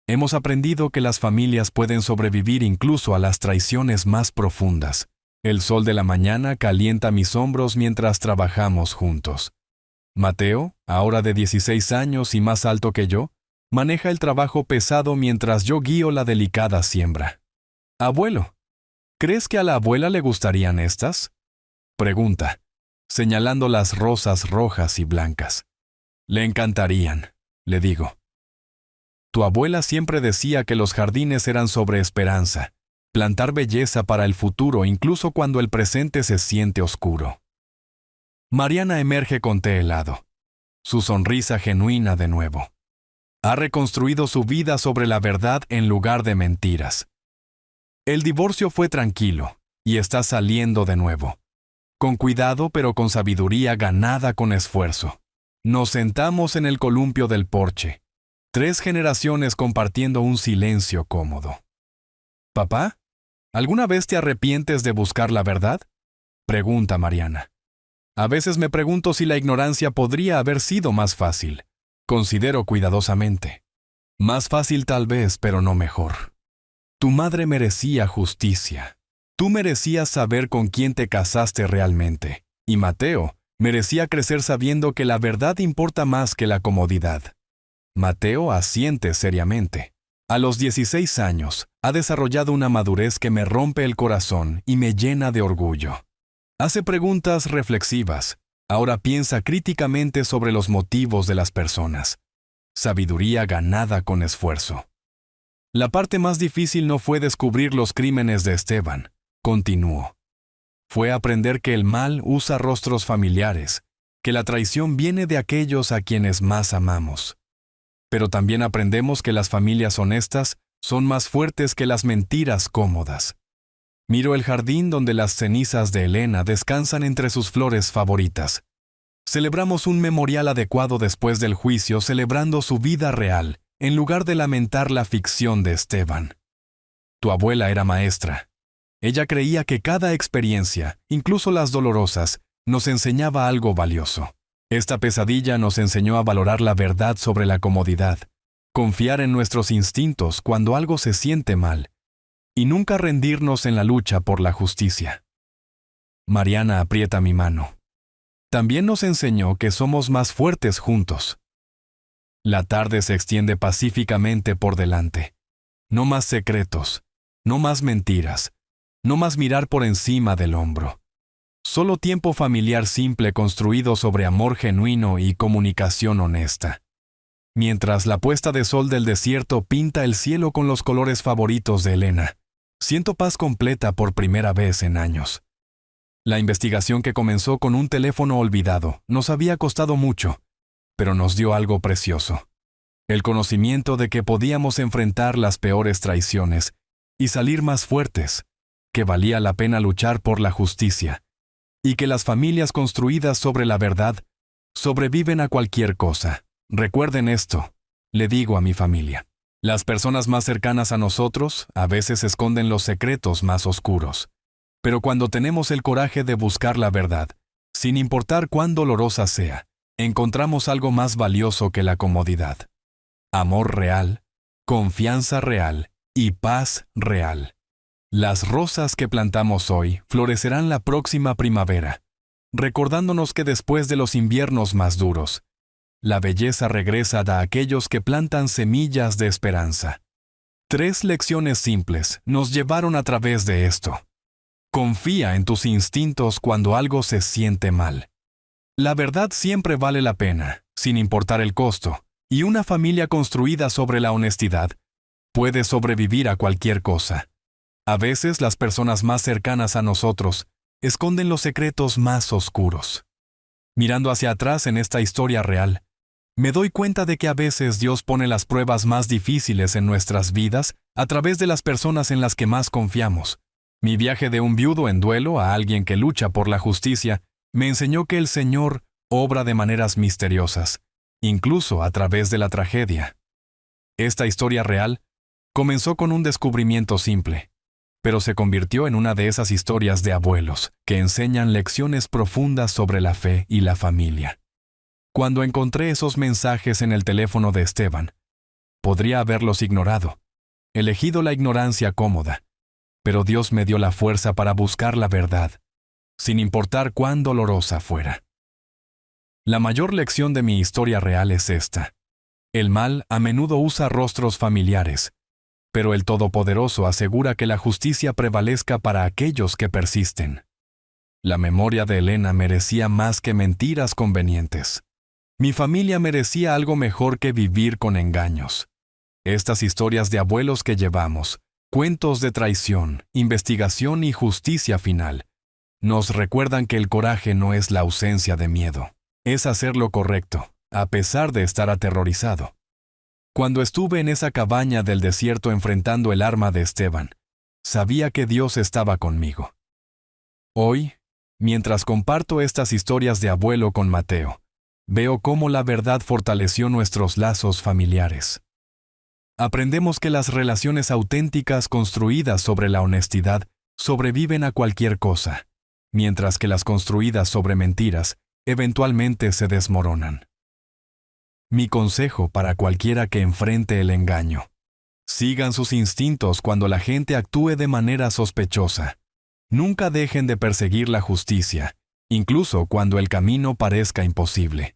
Hemos aprendido que las familias pueden sobrevivir incluso a las traiciones más profundas, El sol de la mañana calienta mis hombros mientras trabajamos juntos. Mateo, ahora de 16 años y más alto que yo, maneja el trabajo pesado mientras yo guío la delicada siembra. Abuelo, ¿crees que a la abuela le gustarían estas? Pregunta, señalando las rosas rojas y blancas. Le encantarían, le digo. Tu abuela siempre decía que los jardines eran sobre esperanza, plantar belleza para el futuro incluso cuando el presente se siente oscuro. Mariana emerge con té helado, su sonrisa genuina de nuevo. Ha reconstruido su vida sobre la verdad en lugar de mentiras. El divorcio fue tranquilo y está saliendo de nuevo. Con cuidado pero con sabiduría ganada con esfuerzo. Nos sentamos en el columpio del porche. 3 generaciones compartiendo un silencio cómodo. ¿Papá? ¿Alguna vez te arrepientes de buscar la verdad? Pregunta Mariana. A veces me pregunto si la ignorancia podría haber sido más fácil. Considero cuidadosamente. Más fácil tal vez, pero no mejor. Tu madre merecía justicia. Tú merecías saber con quién te casaste realmente. Y Mateo merecía crecer sabiendo que la verdad importa más que la comodidad. Mateo asiente seriamente. A los 16 años, ha desarrollado una madurez que me rompe el corazón y me llena de orgullo. Hace preguntas reflexivas. Ahora piensa críticamente sobre los motivos de las personas. Sabiduría ganada con esfuerzo. La parte más difícil no fue descubrir los crímenes de Esteban, continuó. Fue aprender que el mal usa rostros familiares, que la traición viene de aquellos a quienes más amamos. Pero también aprendemos que las familias honestas son más fuertes que las mentiras cómodas. Miro el jardín donde las cenizas de Elena descansan entre sus flores favoritas. Celebramos un memorial adecuado después del juicio, celebrando su vida real, en lugar de lamentar la ficción de Esteban. Tu abuela era maestra. Ella creía que cada experiencia, incluso las dolorosas, nos enseñaba algo valioso. Esta pesadilla nos enseñó a valorar la verdad sobre la comodidad, confiar en nuestros instintos cuando algo se siente mal, y nunca rendirnos en la lucha por la justicia. Mariana aprieta mi mano. También nos enseñó que somos más fuertes juntos. La tarde se extiende pacíficamente por delante. No más secretos, no más mentiras, no más mirar por encima del hombro. Solo tiempo familiar simple construido sobre amor genuino y comunicación honesta. Mientras la puesta de sol del desierto pinta el cielo con los colores favoritos de Elena, siento paz completa por primera vez en años. La investigación que comenzó con un teléfono olvidado nos había costado mucho, pero nos dio algo precioso. El conocimiento de que podíamos enfrentar las peores traiciones y salir más fuertes, que valía la pena luchar por la justicia, y que las familias construidas sobre la verdad sobreviven a cualquier cosa. Recuerden esto, le digo a mi familia. Las personas más cercanas a nosotros a veces esconden los secretos más oscuros. Pero cuando tenemos el coraje de buscar la verdad, sin importar cuán dolorosa sea, encontramos algo más valioso que la comodidad. Amor real, confianza real y paz real. Las rosas que plantamos hoy florecerán la próxima primavera, recordándonos que después de los inviernos más duros, la belleza regresa a aquellos que plantan semillas de esperanza. 3 lecciones simples nos llevaron a través de esto. Confía en tus instintos cuando algo se siente mal. La verdad siempre vale la pena, sin importar el costo, y una familia construida sobre la honestidad puede sobrevivir a cualquier cosa. A veces las personas más cercanas a nosotros esconden los secretos más oscuros. Mirando hacia atrás en esta historia real, me doy cuenta de que a veces Dios pone las pruebas más difíciles en nuestras vidas a través de las personas en las que más confiamos. Mi viaje de un viudo en duelo a alguien que lucha por la justicia me enseñó que el Señor obra de maneras misteriosas, incluso a través de la tragedia. Esta historia real comenzó con un descubrimiento simple, pero se convirtió en una de esas historias de abuelos que enseñan lecciones profundas sobre la fe y la familia. Cuando encontré esos mensajes en el teléfono de Esteban, podría haberlos ignorado, elegido la ignorancia cómoda, pero Dios me dio la fuerza para buscar la verdad, sin importar cuán dolorosa fuera. La mayor lección de mi historia real es esta. El mal a menudo usa rostros familiares, pero el Todopoderoso asegura que la justicia prevalezca para aquellos que persisten. La memoria de Elena merecía más que mentiras convenientes. Mi familia merecía algo mejor que vivir con engaños. Estas historias de abuelos que llevamos, cuentos de traición, investigación y justicia final, nos recuerdan que el coraje no es la ausencia de miedo, es hacer lo correcto, a pesar de estar aterrorizado. Cuando estuve en esa cabaña del desierto enfrentando el arma de Esteban, sabía que Dios estaba conmigo. Hoy, mientras comparto estas historias de abuelo con Mateo, veo cómo la verdad fortaleció nuestros lazos familiares. Aprendemos que las relaciones auténticas construidas sobre la honestidad sobreviven a cualquier cosa, mientras que las construidas sobre mentiras eventualmente se desmoronan. Mi consejo para cualquiera que enfrente el engaño: sigan sus instintos cuando la gente actúe de manera sospechosa. Nunca dejen de perseguir la justicia, incluso cuando el camino parezca imposible.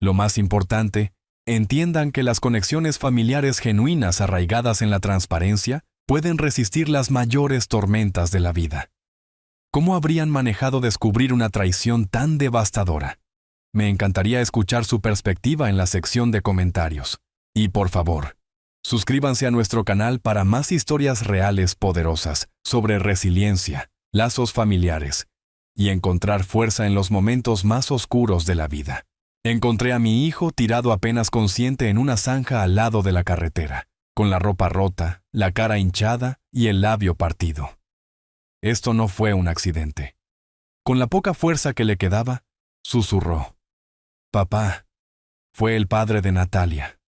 Lo más importante, entiendan que las conexiones familiares genuinas arraigadas en la transparencia pueden resistir las mayores tormentas de la vida. ¿Cómo habrían manejado descubrir una traición tan devastadora? Me encantaría escuchar su perspectiva en la sección de comentarios. Y por favor, suscríbanse a nuestro canal para más historias reales poderosas sobre resiliencia, lazos familiares y encontrar fuerza en los momentos más oscuros de la vida. Encontré a mi hijo tirado apenas consciente en una zanja al lado de la carretera, con la ropa rota, la cara hinchada y el labio partido. Esto no fue un accidente. Con la poca fuerza que le quedaba, susurró: «Papá». Fue el padre de Natalia.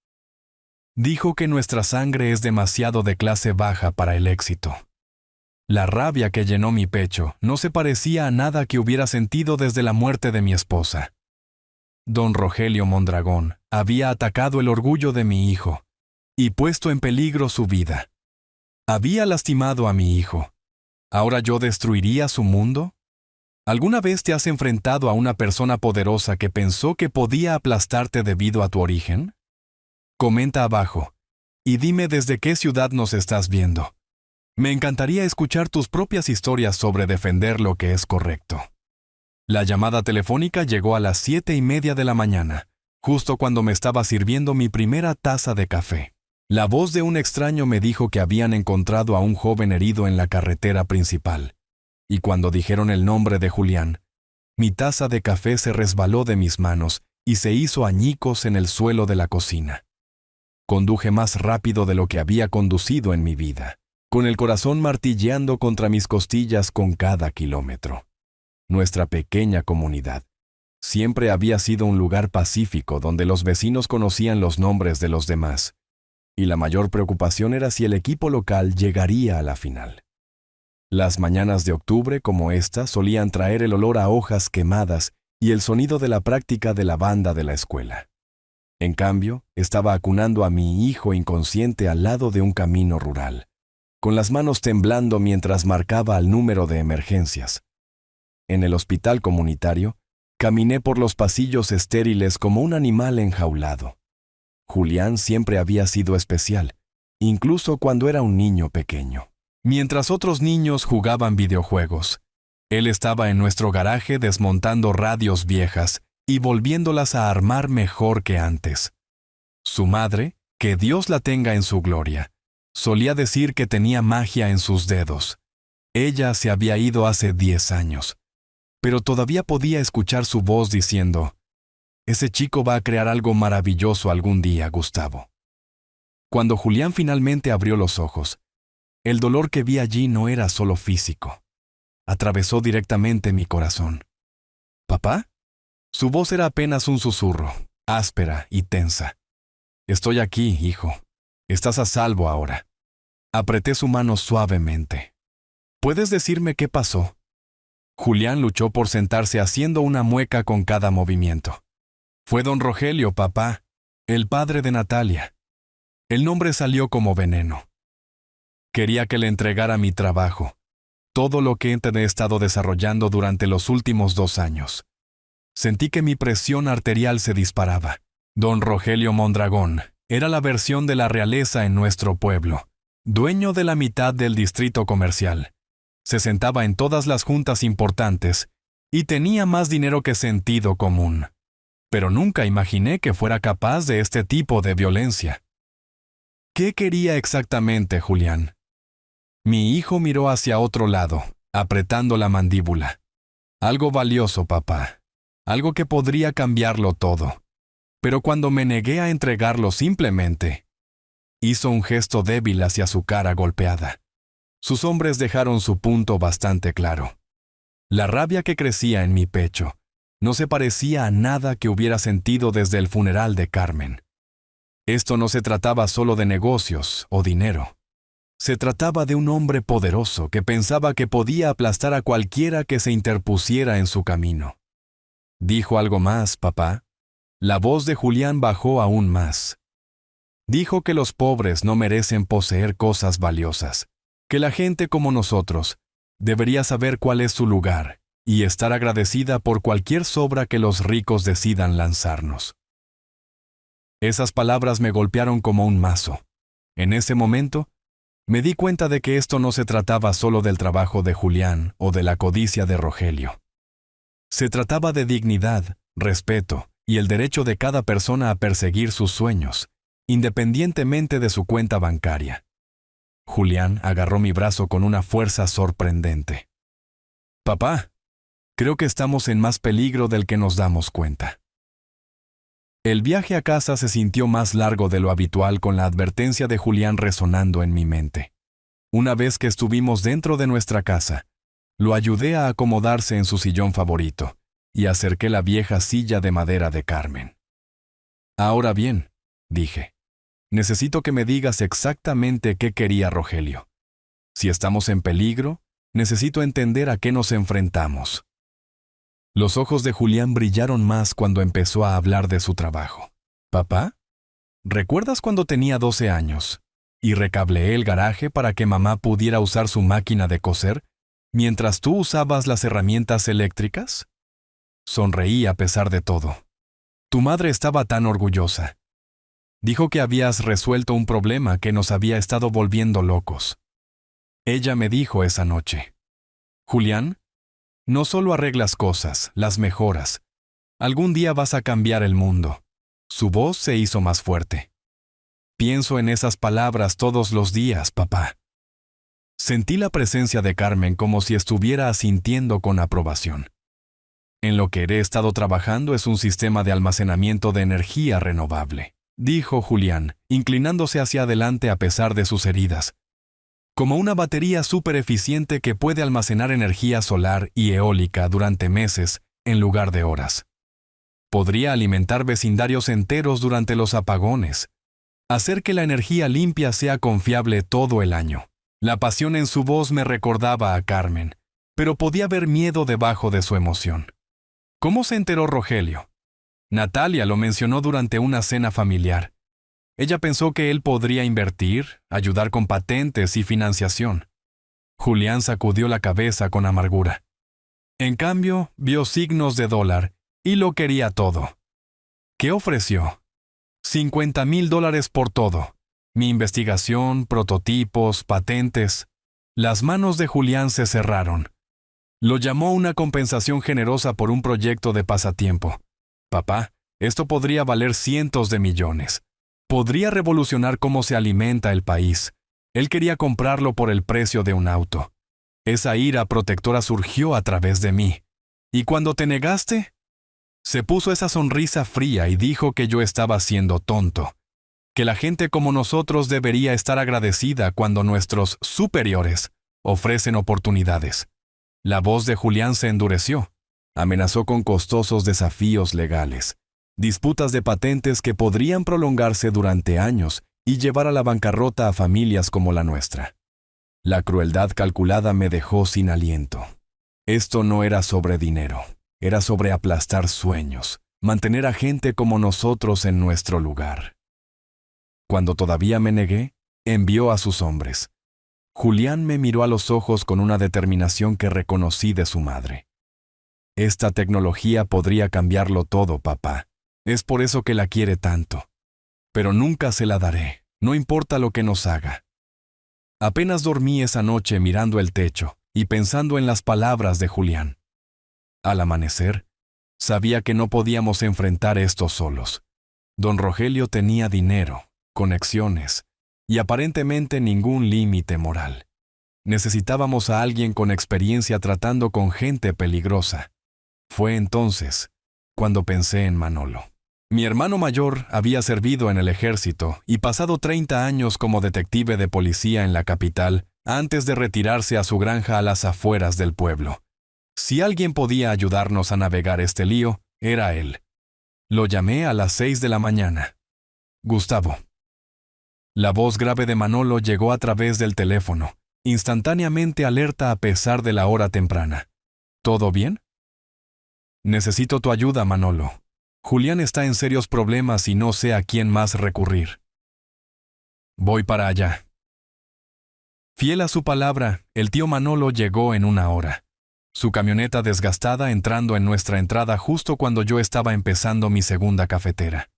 Dijo que nuestra sangre es demasiado de clase baja para el éxito. La rabia que llenó mi pecho no se parecía a nada que hubiera sentido desde la muerte de mi esposa. Don Rogelio Mondragón había atacado el orgullo de mi hijo y puesto en peligro su vida. Había lastimado a mi hijo. ¿Ahora yo destruiría su mundo? ¿Alguna vez te has enfrentado a una persona poderosa que pensó que podía aplastarte debido a tu origen? Comenta abajo y dime desde qué ciudad nos estás viendo. Me encantaría escuchar tus propias historias sobre defender lo que es correcto. La llamada telefónica llegó a las 7:30 de la mañana, justo cuando me estaba sirviendo mi primera taza de café. La voz de un extraño me dijo que habían encontrado a un joven herido en la carretera principal. Y cuando dijeron el nombre de Julián, mi taza de café se resbaló de mis manos y se hizo añicos en el suelo de la cocina. Conduje más rápido de lo que había conducido en mi vida, con el corazón martilleando contra mis costillas con cada kilómetro. Nuestra pequeña comunidad siempre había sido un lugar pacífico donde los vecinos conocían los nombres de los demás, y la mayor preocupación era si el equipo local llegaría a la final. Las mañanas de octubre como esta solían traer el olor a hojas quemadas y el sonido de la práctica de la banda de la escuela. En cambio, estaba acunando a mi hijo inconsciente al lado de un camino rural, con las manos temblando mientras marcaba el número de emergencias. En el hospital comunitario, caminé por los pasillos estériles como un animal enjaulado. Julián siempre había sido especial, incluso cuando era un niño pequeño. Mientras otros niños jugaban videojuegos, él estaba en nuestro garaje desmontando radios viejas y volviéndolas a armar mejor que antes. Su madre, que Dios la tenga en su gloria, solía decir que tenía magia en sus dedos. Ella se había ido hace 10 años, pero todavía podía escuchar su voz diciendo: «Ese chico va a crear algo maravilloso algún día, Gustavo». Cuando Julián finalmente abrió los ojos, el dolor que vi allí no era solo físico. Atravesó directamente mi corazón. «¿Papá?» Su voz era apenas un susurro, áspera y tensa. «Estoy aquí, hijo. Estás a salvo ahora». Apreté su mano suavemente. «¿Puedes decirme qué pasó?» Julián luchó por sentarse haciendo una mueca con cada movimiento. «Fue don Rogelio, papá, el padre de Natalia». El nombre salió como veneno. Quería que le entregara mi trabajo, todo lo que he estado desarrollando durante los últimos 2 años. Sentí que mi presión arterial se disparaba. Don Rogelio Mondragón era la versión de la realeza en nuestro pueblo, dueño de la mitad del distrito comercial. Se sentaba en todas las juntas importantes y tenía más dinero que sentido común. Pero nunca imaginé que fuera capaz de este tipo de violencia. ¿Qué quería exactamente, Julián? Mi hijo miró hacia otro lado, apretando la mandíbula. Algo valioso, papá. Algo que podría cambiarlo todo. Pero cuando me negué a entregarlo simplemente, hizo un gesto débil hacia su cara golpeada. Sus hombres dejaron su punto bastante claro. La rabia que crecía en mi pecho no se parecía a nada que hubiera sentido desde el funeral de Carmen. Esto no se trataba solo de negocios o dinero. Se trataba de un hombre poderoso que pensaba que podía aplastar a cualquiera que se interpusiera en su camino. ¿Dijo algo más, papá? La voz de Julián bajó aún más. Dijo que los pobres no merecen poseer cosas valiosas, que la gente como nosotros debería saber cuál es su lugar y estar agradecida por cualquier sobra que los ricos decidan lanzarnos. Esas palabras me golpearon como un mazo. En ese momento, me di cuenta de que esto no se trataba solo del trabajo de Julián o de la codicia de Rogelio. Se trataba de dignidad, respeto y el derecho de cada persona a perseguir sus sueños, independientemente de su cuenta bancaria. Julián agarró mi brazo con una fuerza sorprendente. Papá, creo que estamos en más peligro del que nos damos cuenta. El viaje a casa se sintió más largo de lo habitual con la advertencia de Julián resonando en mi mente. Una vez que estuvimos dentro de nuestra casa, lo ayudé a acomodarse en su sillón favorito y acerqué la vieja silla de madera de Carmen. Ahora bien, dije, necesito que me digas exactamente qué quería Rogelio. Si estamos en peligro, necesito entender a qué nos enfrentamos. Los ojos de Julián brillaron más cuando empezó a hablar de su trabajo. ¿Papá? ¿Recuerdas cuando tenía 12 años y recableé el garaje para que mamá pudiera usar su máquina de coser mientras tú usabas las herramientas eléctricas? Sonreí a pesar de todo. Tu madre estaba tan orgullosa. Dijo que habías resuelto un problema que nos había estado volviendo locos. Ella me dijo esa noche: Julián, no solo arreglas cosas, las mejoras. Algún día vas a cambiar el mundo. Su voz se hizo más fuerte. Pienso en esas palabras todos los días, papá. Sentí la presencia de Carmen como si estuviera asintiendo con aprobación. En lo que he estado trabajando es un sistema de almacenamiento de energía renovable, dijo Julián, inclinándose hacia adelante a pesar de sus heridas. Como una batería súper eficiente que puede almacenar energía solar y eólica durante meses en lugar de horas. Podría alimentar vecindarios enteros durante los apagones, hacer que la energía limpia sea confiable todo el año. La pasión en su voz me recordaba a Carmen, pero podía ver miedo debajo de su emoción. ¿Cómo se enteró Rogelio? Natalia lo mencionó durante una cena familiar. Ella pensó que él podría invertir, ayudar con patentes y financiación. Julián sacudió la cabeza con amargura. En cambio, vio signos de dólar y lo quería todo. ¿Qué ofreció? $50,000 por todo. Mi investigación, prototipos, patentes. Las manos de Julián se cerraron. Lo llamó una compensación generosa por un proyecto de pasatiempo. Papá, esto podría valer cientos de millones. Podría revolucionar cómo se alimenta el país. Él quería comprarlo por el precio de un auto. Esa ira protectora surgió a través de mí. ¿Y cuando te negaste? Se puso esa sonrisa fría y dijo que yo estaba siendo tonto. Que la gente como nosotros debería estar agradecida cuando nuestros superiores ofrecen oportunidades. La voz de Julián se endureció. Amenazó con costosos desafíos legales. Disputas de patentes que podrían prolongarse durante años y llevar a la bancarrota a familias como la nuestra. La crueldad calculada me dejó sin aliento. Esto no era sobre dinero, era sobre aplastar sueños, mantener a gente como nosotros en nuestro lugar. Cuando todavía me negué, envió a sus hombres. Julián me miró a los ojos con una determinación que reconocí de su madre. Esta tecnología podría cambiarlo todo, papá. Es por eso que la quiere tanto. Pero nunca se la daré, no importa lo que nos haga. Apenas dormí esa noche mirando el techo y pensando en las palabras de Julián. Al amanecer, sabía que no podíamos enfrentar esto solos. Don Rogelio tenía dinero, conexiones y aparentemente ningún límite moral. Necesitábamos a alguien con experiencia tratando con gente peligrosa. Fue entonces cuando pensé en Manolo. Mi hermano mayor había servido en el ejército y pasado 30 años como detective de policía en la capital antes de retirarse a su granja a las afueras del pueblo. Si alguien podía ayudarnos a navegar este lío, era él. Lo llamé a las 6 de la mañana. Gustavo. La voz grave de Manolo llegó a través del teléfono, instantáneamente alerta a pesar de la hora temprana. ¿Todo bien? Necesito tu ayuda, Manolo. Julián está en serios problemas y no sé a quién más recurrir. Voy para allá. Fiel a su palabra, el tío Manolo llegó en una hora. Su camioneta desgastada entrando en nuestra entrada justo cuando yo estaba empezando mi segunda cafetera.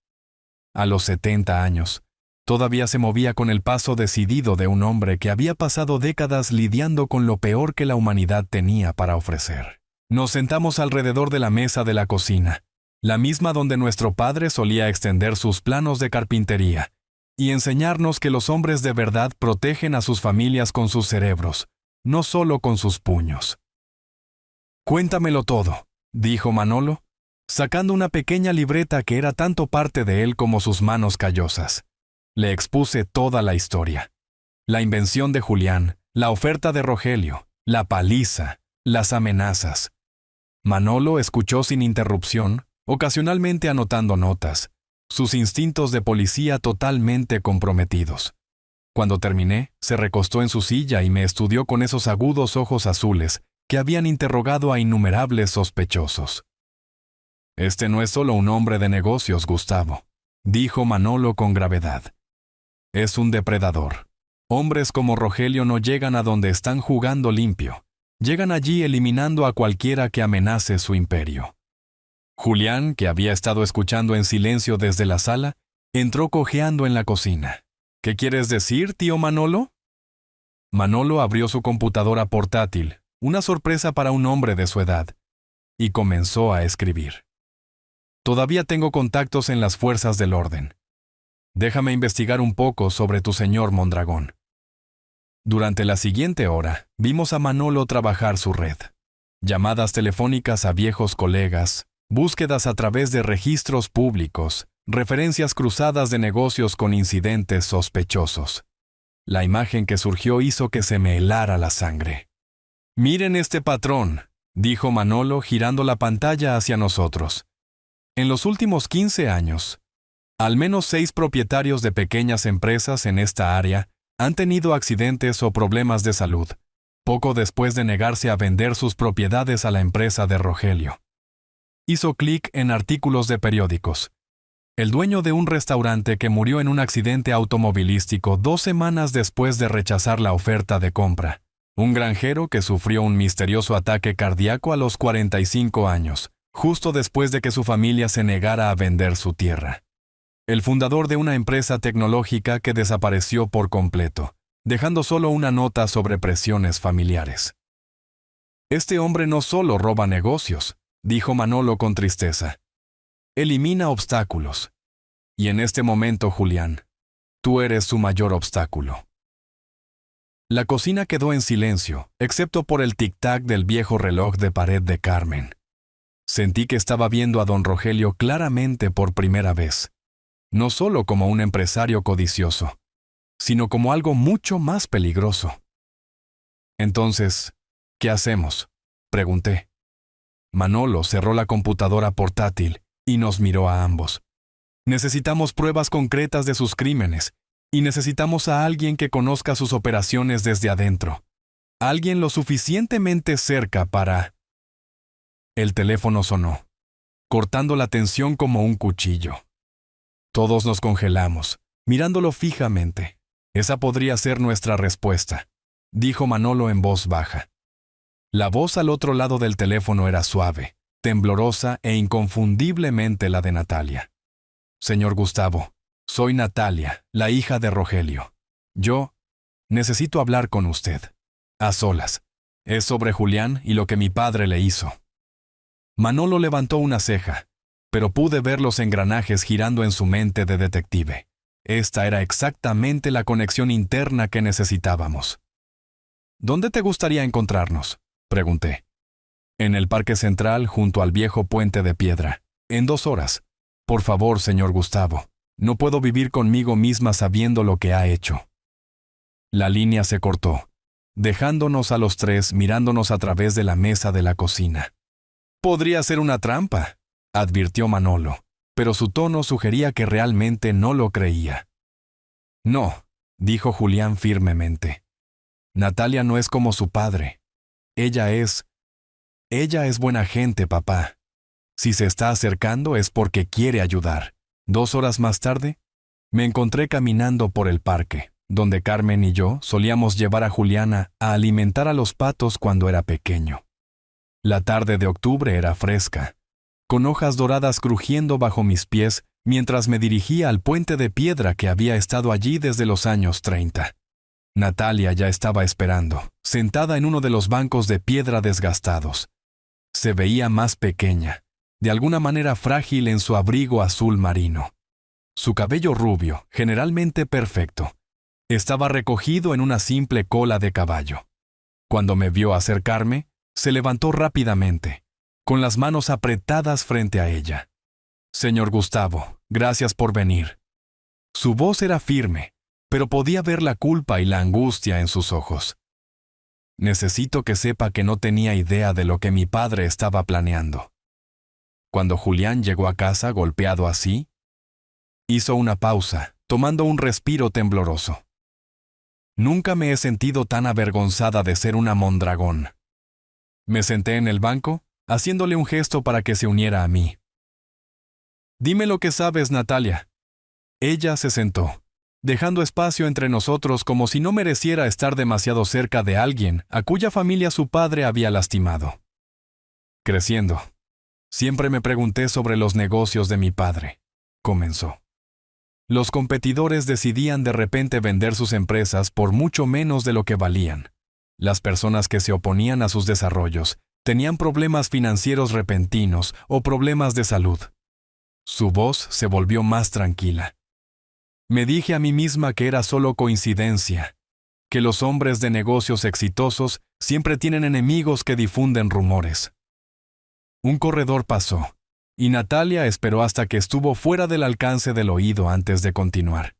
A los 70 años, todavía se movía con el paso decidido de un hombre que había pasado décadas lidiando con lo peor que la humanidad tenía para ofrecer. Nos sentamos alrededor de la mesa de la cocina, la misma donde nuestro padre solía extender sus planos de carpintería, y enseñarnos que los hombres de verdad protegen a sus familias con sus cerebros, no solo con sus puños. Cuéntamelo todo, dijo Manolo, sacando una pequeña libreta que era tanto parte de él como sus manos callosas. Le expuse toda la historia. La invención de Julián, la oferta de Rogelio, la paliza, las amenazas. Manolo escuchó sin interrupción, ocasionalmente anotando notas, sus instintos de policía totalmente comprometidos. Cuando terminé, se recostó en su silla y me estudió con esos agudos ojos azules que habían interrogado a innumerables sospechosos. Este no es solo un hombre de negocios, Gustavo, dijo Manolo con gravedad. Es un depredador. Hombres como Rogelio no llegan a donde están jugando limpio. Llegan allí eliminando a cualquiera que amenace su imperio. Julián, que había estado escuchando en silencio desde la sala, entró cojeando en la cocina. ¿Qué quieres decir, tío Manolo? Manolo abrió su computadora portátil, una sorpresa para un hombre de su edad, y comenzó a escribir. Todavía tengo contactos en las fuerzas del orden. Déjame investigar un poco sobre tu señor Mondragón. Durante la siguiente hora, vimos a Manolo trabajar su red. Llamadas telefónicas a viejos colegas, búsquedas a través de registros públicos, referencias cruzadas de negocios con incidentes sospechosos. La imagen que surgió hizo que se me helara la sangre. «Miren este patrón», dijo Manolo girando la pantalla hacia nosotros. En los últimos 15 años, al menos 6 propietarios de pequeñas empresas en esta área han tenido accidentes o problemas de salud, poco después de negarse a vender sus propiedades a la empresa de Rogelio. Hizo clic en artículos de periódicos. El dueño de un restaurante que murió en un accidente automovilístico 2 semanas después de rechazar la oferta de compra. Un granjero que sufrió un misterioso ataque cardíaco a los 45 años, justo después de que su familia se negara a vender su tierra. El fundador de una empresa tecnológica que desapareció por completo, dejando solo una nota sobre presiones familiares. Este hombre no solo roba negocios, dijo Manolo con tristeza. Elimina obstáculos. Y en este momento, Julián, tú eres su mayor obstáculo. La cocina quedó en silencio, excepto por el tic-tac del viejo reloj de pared de Carmen. Sentí que estaba viendo a don Rogelio claramente por primera vez, no solo como un empresario codicioso, sino como algo mucho más peligroso. Entonces, ¿qué hacemos?, pregunté. Manolo cerró la computadora portátil y nos miró a ambos. Necesitamos pruebas concretas de sus crímenes y necesitamos a alguien que conozca sus operaciones desde adentro. Alguien lo suficientemente cerca para... El teléfono sonó, cortando la tensión como un cuchillo. Todos nos congelamos, mirándolo fijamente. Esa podría ser nuestra respuesta. dijo Manolo en voz baja. La voz al otro lado del teléfono era suave, temblorosa e inconfundiblemente la de Natalia. Señor Gustavo, soy Natalia, la hija de Rogelio. Yo necesito hablar con usted. A solas. Es sobre Julián y lo que mi padre le hizo. Manolo levantó una ceja, pero pude ver los engranajes girando en su mente de detective. Esta era exactamente la conexión interna que necesitábamos. ¿Dónde te gustaría encontrarnos?, pregunté. En el Parque Central, junto al viejo puente de piedra. En 2 horas. Por favor, señor Gustavo. No puedo vivir conmigo misma sabiendo lo que ha hecho. La línea se cortó, dejándonos a los 3 mirándonos a través de la mesa de la cocina. Podría ser una trampa, advirtió Manolo, pero su tono sugería que realmente no lo creía. No, dijo Julián firmemente. Natalia no es como su padre. Ella es buena gente, papá. Si se está acercando es porque quiere ayudar. 2 horas más tarde, me encontré caminando por el parque, donde Carmen y yo solíamos llevar a Juliana a alimentar a los patos cuando era pequeño. La tarde de octubre era fresca, con hojas doradas crujiendo bajo mis pies mientras me dirigía al puente de piedra que había estado allí desde los años 30. Natalia ya estaba esperando, sentada en uno de los bancos de piedra desgastados. Se veía más pequeña, de alguna manera frágil en su abrigo azul marino. Su cabello rubio, generalmente perfecto, estaba recogido en una simple cola de caballo. Cuando me vio acercarme, se levantó rápidamente, con las manos apretadas frente a ella. Señor Gustavo, gracias por venir. Su voz era firme, pero podía ver la culpa y la angustia en sus ojos. Necesito que sepa que no tenía idea de lo que mi padre estaba planeando. Cuando Julián llegó a casa golpeado así, hizo una pausa, tomando un respiro tembloroso. Nunca me he sentido tan avergonzada de ser una mondragón. Me senté en el banco, haciéndole un gesto para que se uniera a mí. Dime lo que sabes, Natalia. Ella se sentó, dejando espacio entre nosotros como si no mereciera estar demasiado cerca de alguien a cuya familia su padre había lastimado. Creciendo, siempre me pregunté sobre los negocios de mi padre, comenzó. Los competidores decidían de repente vender sus empresas por mucho menos de lo que valían. Las personas que se oponían a sus desarrollos tenían problemas financieros repentinos o problemas de salud. Su voz se volvió más tranquila. Me dije a mí misma que era solo coincidencia, que los hombres de negocios exitosos siempre tienen enemigos que difunden rumores. Un corredor pasó, y Natalia esperó hasta que estuvo fuera del alcance del oído antes de continuar.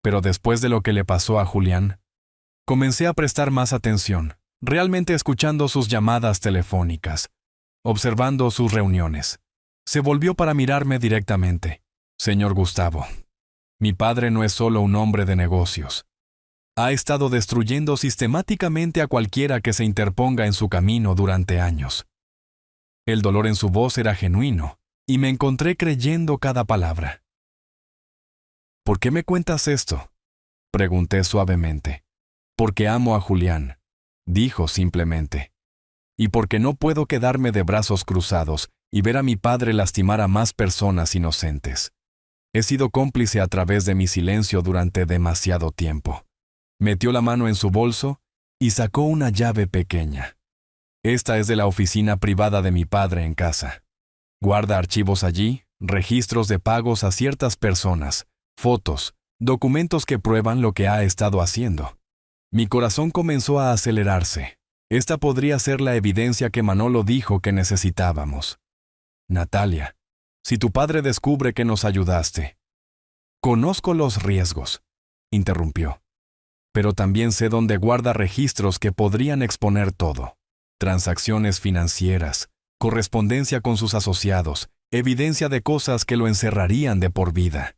Pero después de lo que le pasó a Julián, comencé a prestar más atención, realmente escuchando sus llamadas telefónicas, observando sus reuniones. Se volvió para mirarme directamente. Señor Gustavo, mi padre no es solo un hombre de negocios. Ha estado destruyendo sistemáticamente a cualquiera que se interponga en su camino durante años. El dolor en su voz era genuino, y me encontré creyendo cada palabra. ¿Por qué me cuentas esto?, pregunté suavemente. Porque amo a Julián, dijo simplemente. Y porque no puedo quedarme de brazos cruzados y ver a mi padre lastimar a más personas inocentes. He sido cómplice a través de mi silencio durante demasiado tiempo. Metió la mano en su bolso y sacó una llave pequeña. Esta es de la oficina privada de mi padre en casa. Guarda archivos allí, registros de pagos a ciertas personas, fotos, documentos que prueban lo que ha estado haciendo. Mi corazón comenzó a acelerarse. Esta podría ser la evidencia que Manolo dijo que necesitábamos. Natalia, si tu padre descubre que nos ayudaste. Conozco los riesgos, interrumpió. Pero también sé dónde guarda registros que podrían exponer todo. Transacciones financieras, correspondencia con sus asociados, evidencia de cosas que lo encerrarían de por vida.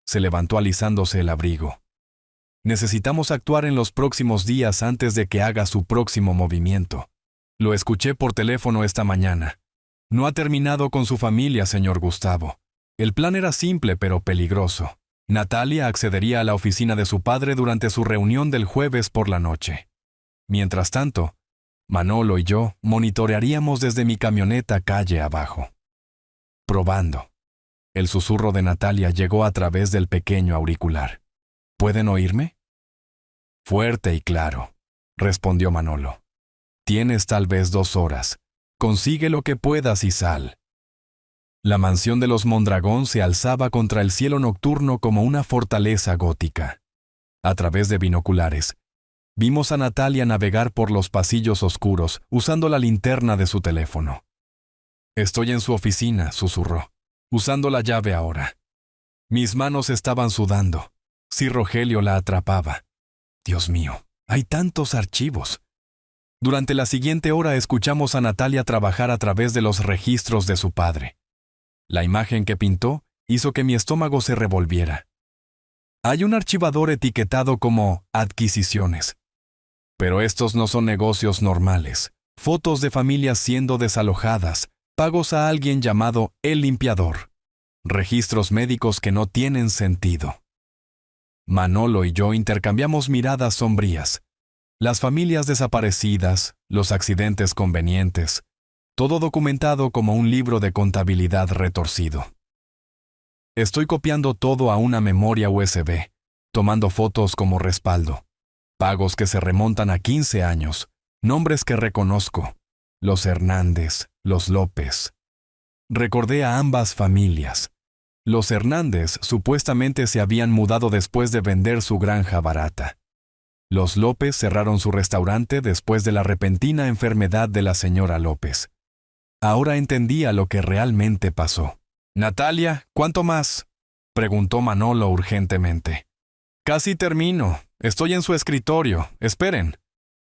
Se levantó alisándose el abrigo. Necesitamos actuar en los próximos días antes de que haga su próximo movimiento. Lo escuché por teléfono esta mañana. No ha terminado con su familia, señor Gustavo. El plan era simple pero peligroso. Natalia accedería a la oficina de su padre durante su reunión del jueves por la noche. Mientras tanto, Manolo y yo monitorearíamos desde mi camioneta calle abajo. Probando. El susurro de Natalia llegó a través del pequeño auricular. ¿Pueden oírme? Fuerte y claro, respondió Manolo. Tienes tal vez 2 horas. Consigue lo que puedas y sal. La mansión de los Mondragón se alzaba contra el cielo nocturno como una fortaleza gótica. A través de binoculares, vimos a Natalia navegar por los pasillos oscuros usando la linterna de su teléfono. Estoy en su oficina, susurró, usando la llave ahora. Mis manos estaban sudando. Si Rogelio la atrapaba. Dios mío, hay tantos archivos. Durante la siguiente hora escuchamos a Natalia trabajar a través de los registros de su padre. La imagen que pintó hizo que mi estómago se revolviera. Hay un archivador etiquetado como adquisiciones. Pero estos no son negocios normales. Fotos de familias siendo desalojadas, pagos a alguien llamado el limpiador. Registros médicos que no tienen sentido. Manolo y yo intercambiamos miradas sombrías. Las familias desaparecidas, los accidentes convenientes, todo documentado como un libro de contabilidad retorcido. Estoy copiando todo a una memoria USB, tomando fotos como respaldo. Pagos que se remontan a 15 años, nombres que reconozco, los Hernández, los López. Recordé a ambas familias. Los Hernández supuestamente se habían mudado después de vender su granja barata. Los López cerraron su restaurante después de la repentina enfermedad de la señora López. Ahora entendía lo que realmente pasó. «Natalia, ¿cuánto más?», preguntó Manolo urgentemente. «Casi termino. Estoy en su escritorio. Esperen».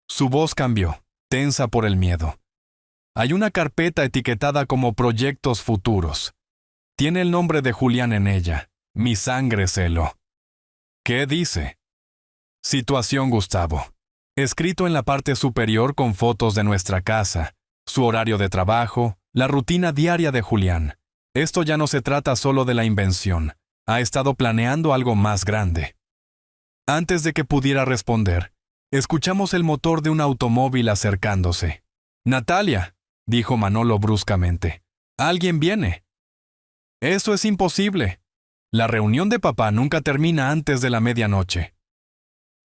Su voz cambió, tensa por el miedo. «Hay una carpeta etiquetada como Proyectos Futuros. Tiene el nombre de Julián en ella. Mi sangre celo». «¿Qué dice?» «Situación, Gustavo. Escrito en la parte superior con fotos de nuestra casa, su horario de trabajo, la rutina diaria de Julián. Esto ya no se trata solo de la invención. Ha estado planeando algo más grande». Antes de que pudiera responder, escuchamos el motor de un automóvil acercándose. «Natalia», dijo Manolo bruscamente, «alguien viene». «Eso es imposible. La reunión de papá nunca termina antes de la medianoche».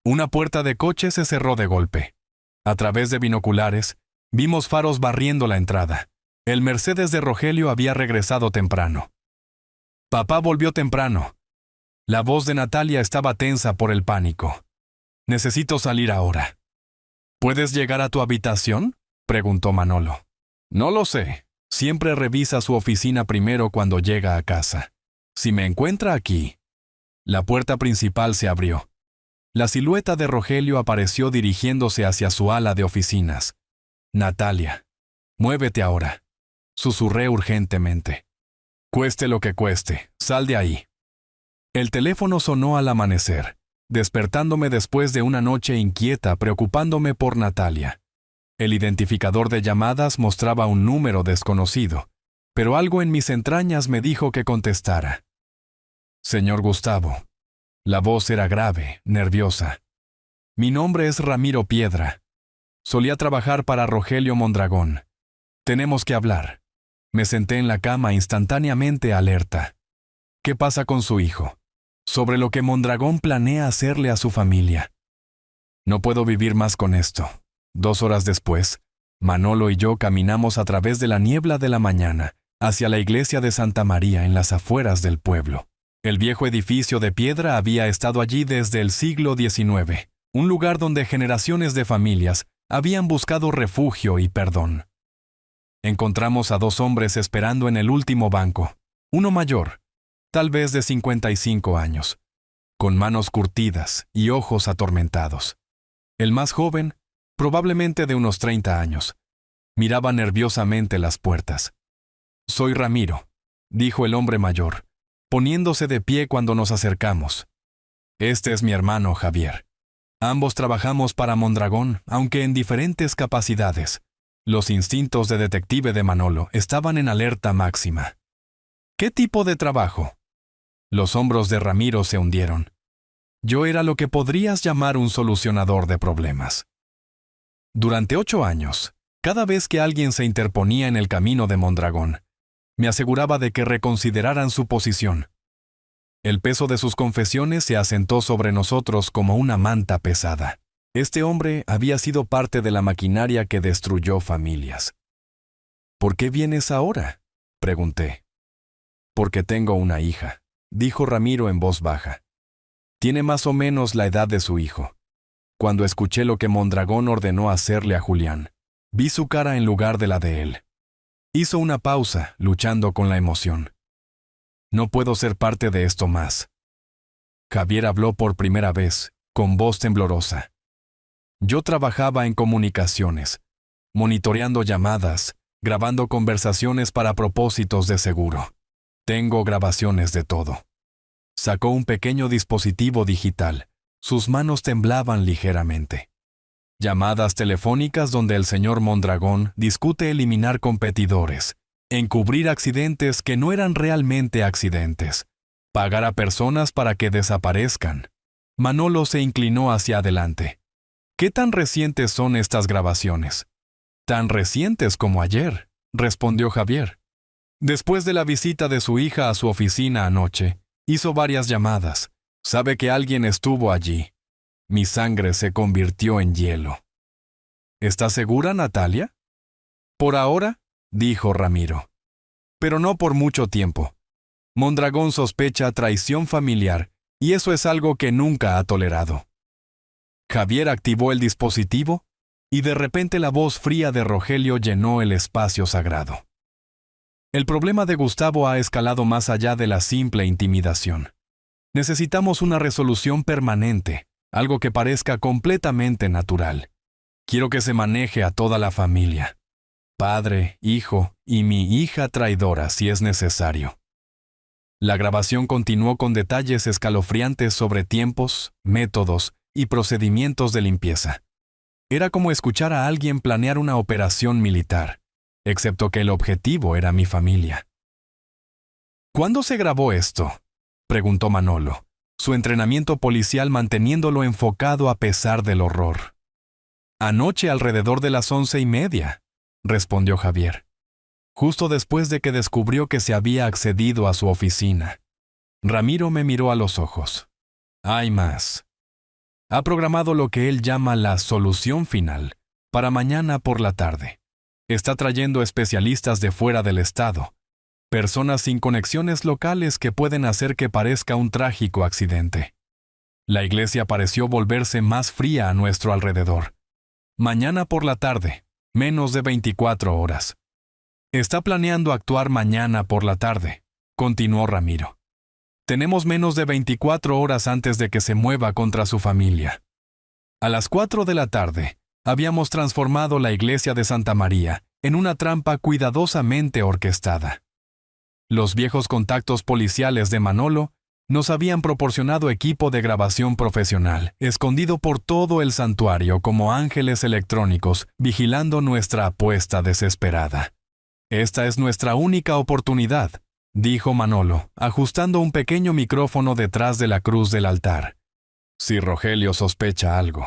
Una puerta de coche se cerró de golpe. A través de binoculares, vimos faros barriendo la entrada. El Mercedes de Rogelio había regresado temprano. Papá volvió temprano. La voz de Natalia estaba tensa por el pánico. «Necesito salir ahora». «¿Puedes llegar a tu habitación?», preguntó Manolo. «No lo sé. Siempre revisa su oficina primero cuando llega a casa. Si me encuentra aquí». La puerta principal se abrió. La silueta de Rogelio apareció dirigiéndose hacia su ala de oficinas. «Natalia, muévete ahora», susurré urgentemente. «Cueste lo que cueste, sal de ahí». El teléfono sonó al amanecer, despertándome después de una noche inquieta preocupándome por Natalia. El identificador de llamadas mostraba un número desconocido, pero algo en mis entrañas me dijo que contestara. «Señor Gustavo». La voz era grave, nerviosa. «Mi nombre es Ramiro Piedra. Solía trabajar para Rogelio Mondragón. Tenemos que hablar». Me senté en la cama instantáneamente alerta. ¿Qué pasa con su hijo? Sobre lo que Mondragón planea hacerle a su familia. No puedo vivir más con esto. 2 horas después, Manolo y yo caminamos a través de la niebla de la mañana hacia la iglesia de Santa María en las afueras del pueblo. El viejo edificio de piedra había estado allí desde el siglo XIX, un lugar donde generaciones de familias habían buscado refugio y perdón. Encontramos a 2 hombres esperando en el último banco, uno mayor, tal vez de 55 años, con manos curtidas y ojos atormentados. El más joven, probablemente de unos 30 años, miraba nerviosamente las puertas. «Soy Ramiro», dijo el hombre mayor, poniéndose de pie cuando nos acercamos. «Este es mi hermano Javier. Ambos trabajamos para Mondragón, aunque en diferentes capacidades». Los instintos de detective de Manolo estaban en alerta máxima. «¿Qué tipo de trabajo?». Los hombros de Ramiro se hundieron. Yo era lo que podrías llamar un solucionador de problemas. Durante 8 años, cada vez que alguien se interponía en el camino de Mondragón, me aseguraba de que reconsideraran su posición. El peso de sus confesiones se asentó sobre nosotros como una manta pesada. Este hombre había sido parte de la maquinaria que destruyó familias. ¿Por qué vienes ahora?, pregunté. Porque tengo una hija, dijo Ramiro en voz baja. Tiene más o menos la edad de su hijo. Cuando escuché lo que Mondragón ordenó hacerle a Julián, vi su cara en lugar de la de él. Hizo una pausa, luchando con la emoción. No puedo ser parte de esto más. Javier habló por primera vez, con voz temblorosa. Yo trabajaba en comunicaciones, monitoreando llamadas, grabando conversaciones para propósitos de seguro. Tengo grabaciones de todo. Sacó un pequeño dispositivo digital. Sus manos temblaban ligeramente. Llamadas telefónicas donde el señor Mondragón discute eliminar competidores, encubrir accidentes que no eran realmente accidentes, pagar a personas para que desaparezcan. Manolo se inclinó hacia adelante. ¿Qué tan recientes son estas grabaciones? Tan recientes como ayer, respondió Javier. Después de la visita de su hija a su oficina anoche, hizo varias llamadas. Sabe que alguien estuvo allí. Mi sangre se convirtió en hielo. ¿Estás segura, Natalia? Por ahora, dijo Ramiro. Pero no por mucho tiempo. Mondragón sospecha traición familiar, y eso es algo que nunca ha tolerado. Javier activó el dispositivo, y de repente la voz fría de Rogelio llenó el espacio sagrado. El problema de Gustavo ha escalado más allá de la simple intimidación. Necesitamos una resolución permanente, algo que parezca completamente natural. Quiero que se maneje a toda la familia. Padre, hijo y mi hija traidora si es necesario. La grabación continuó con detalles escalofriantes sobre tiempos, métodos y procedimientos de limpieza. Era como escuchar a alguien planear una operación militar, excepto que el objetivo era mi familia. ¿Cuándo se grabó esto?, preguntó Manolo, su entrenamiento policial manteniéndolo enfocado a pesar del horror. Anoche alrededor de las 11:30, respondió Javier, justo después de que descubrió que se había accedido a su oficina. Ramiro me miró a los ojos. Hay más. Ha programado lo que él llama la solución final para mañana por la tarde. Está trayendo especialistas de fuera del estado, personas sin conexiones locales que pueden hacer que parezca un trágico accidente. La iglesia pareció volverse más fría a nuestro alrededor. Mañana por la tarde, menos de 24 horas. Está planeando actuar mañana por la tarde, continuó Ramiro. Tenemos menos de 24 horas antes de que se mueva contra su familia. A las 4 de la tarde, habíamos transformado la iglesia de Santa María en una trampa cuidadosamente orquestada. Los viejos contactos policiales de Manolo nos habían proporcionado equipo de grabación profesional, escondido por todo el santuario como ángeles electrónicos, vigilando nuestra apuesta desesperada. Esta es nuestra única oportunidad, dijo Manolo, ajustando un pequeño micrófono detrás de la cruz del altar. Si Rogelio sospecha algo,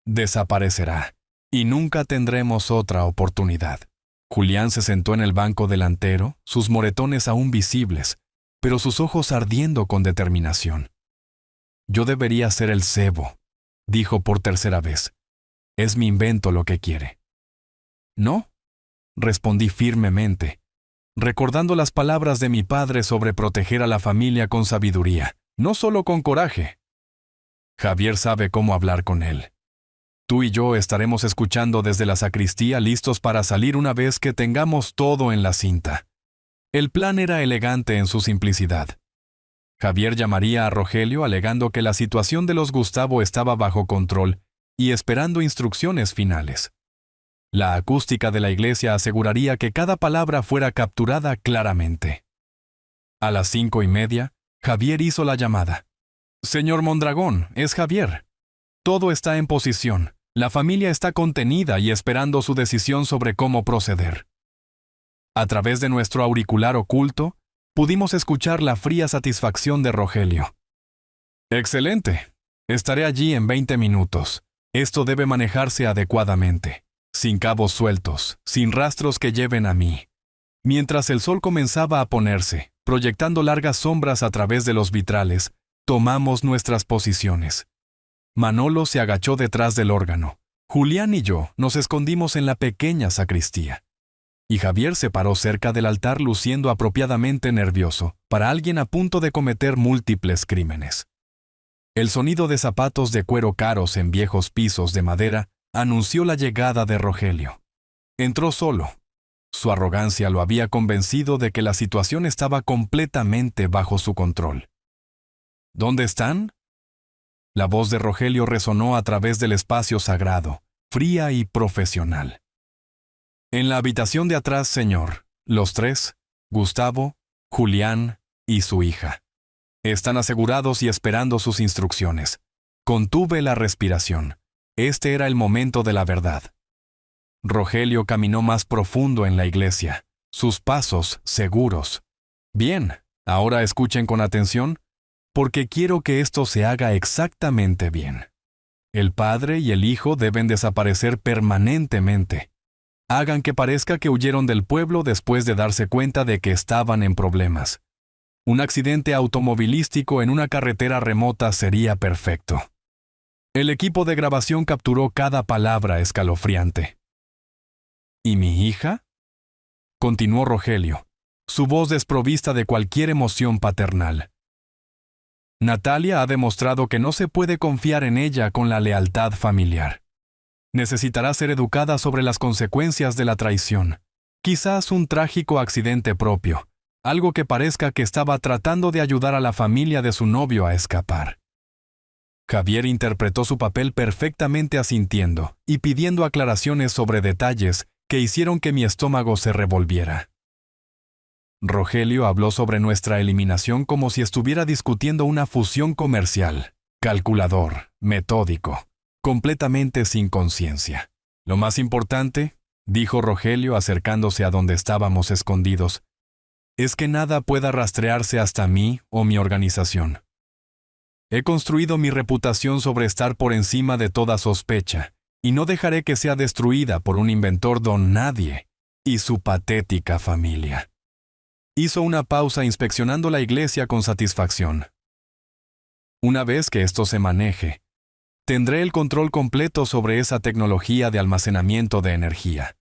desaparecerá, y nunca tendremos otra oportunidad. Julián se sentó en el banco delantero, sus moretones aún visibles, pero sus ojos ardiendo con determinación. Yo debería ser el cebo, dijo por tercera vez. Es mi invento lo que quiere. No, respondí firmemente, recordando las palabras de mi padre sobre proteger a la familia con sabiduría, no solo con coraje. Javier sabe cómo hablar con él. Tú y yo estaremos escuchando desde la sacristía listos para salir una vez que tengamos todo en la cinta. El plan era elegante en su simplicidad. Javier llamaría a Rogelio alegando que la situación de los Gustavo estaba bajo control y esperando instrucciones finales. La acústica de la iglesia aseguraría que cada palabra fuera capturada claramente. A las 5:30, Javier hizo la llamada. Señor Mondragón, es Javier. Todo está en posición. La familia está contenida y esperando su decisión sobre cómo proceder. A través de nuestro auricular oculto, pudimos escuchar la fría satisfacción de Rogelio. «Excelente. Estaré allí en 20 minutos. Esto debe manejarse adecuadamente, sin cabos sueltos, sin rastros que lleven a mí». Mientras el sol comenzaba a ponerse, proyectando largas sombras a través de los vitrales, tomamos nuestras posiciones. Manolo se agachó detrás del órgano. Julián y yo nos escondimos en la pequeña sacristía. Y Javier se paró cerca del altar luciendo apropiadamente nervioso para alguien a punto de cometer múltiples crímenes. El sonido de zapatos de cuero caros en viejos pisos de madera anunció la llegada de Rogelio. Entró solo. Su arrogancia lo había convencido de que la situación estaba completamente bajo su control. ¿Dónde están? La voz de Rogelio resonó a través del espacio sagrado, fría y profesional. En la habitación de atrás, señor, los tres, Gustavo, Julián y su hija. Están asegurados y esperando sus instrucciones. Contuve la respiración. Este era el momento de la verdad. Rogelio caminó más profundo en la iglesia, sus pasos seguros. Bien, ahora escuchen con atención, porque quiero que esto se haga exactamente bien. El Padre y el Hijo deben desaparecer permanentemente. Hagan que parezca que huyeron del pueblo después de darse cuenta de que estaban en problemas. Un accidente automovilístico en una carretera remota sería perfecto. El equipo de grabación capturó cada palabra escalofriante. ¿Y mi hija?, continuó Rogelio, su voz desprovista de cualquier emoción paternal. Natalia ha demostrado que no se puede confiar en ella con la lealtad familiar. Necesitará ser educada sobre las consecuencias de la traición. Quizás un trágico accidente propio, algo que parezca que estaba tratando de ayudar a la familia de su novio a escapar. Javier interpretó su papel perfectamente asintiendo y pidiendo aclaraciones sobre detalles que hicieron que mi estómago se revolviera. Rogelio habló sobre nuestra eliminación como si estuviera discutiendo una fusión comercial, calculador, metódico, completamente sin conciencia. Lo más importante, dijo Rogelio acercándose a donde estábamos escondidos, es que nada pueda rastrearse hasta mí o mi organización. He construido mi reputación sobre estar por encima de toda sospecha, y no dejaré que sea destruida por un inventor don nadie y su patética familia. Hizo una pausa inspeccionando la iglesia con satisfacción. Una vez que esto se maneje, tendré el control completo sobre esa tecnología de almacenamiento de energía.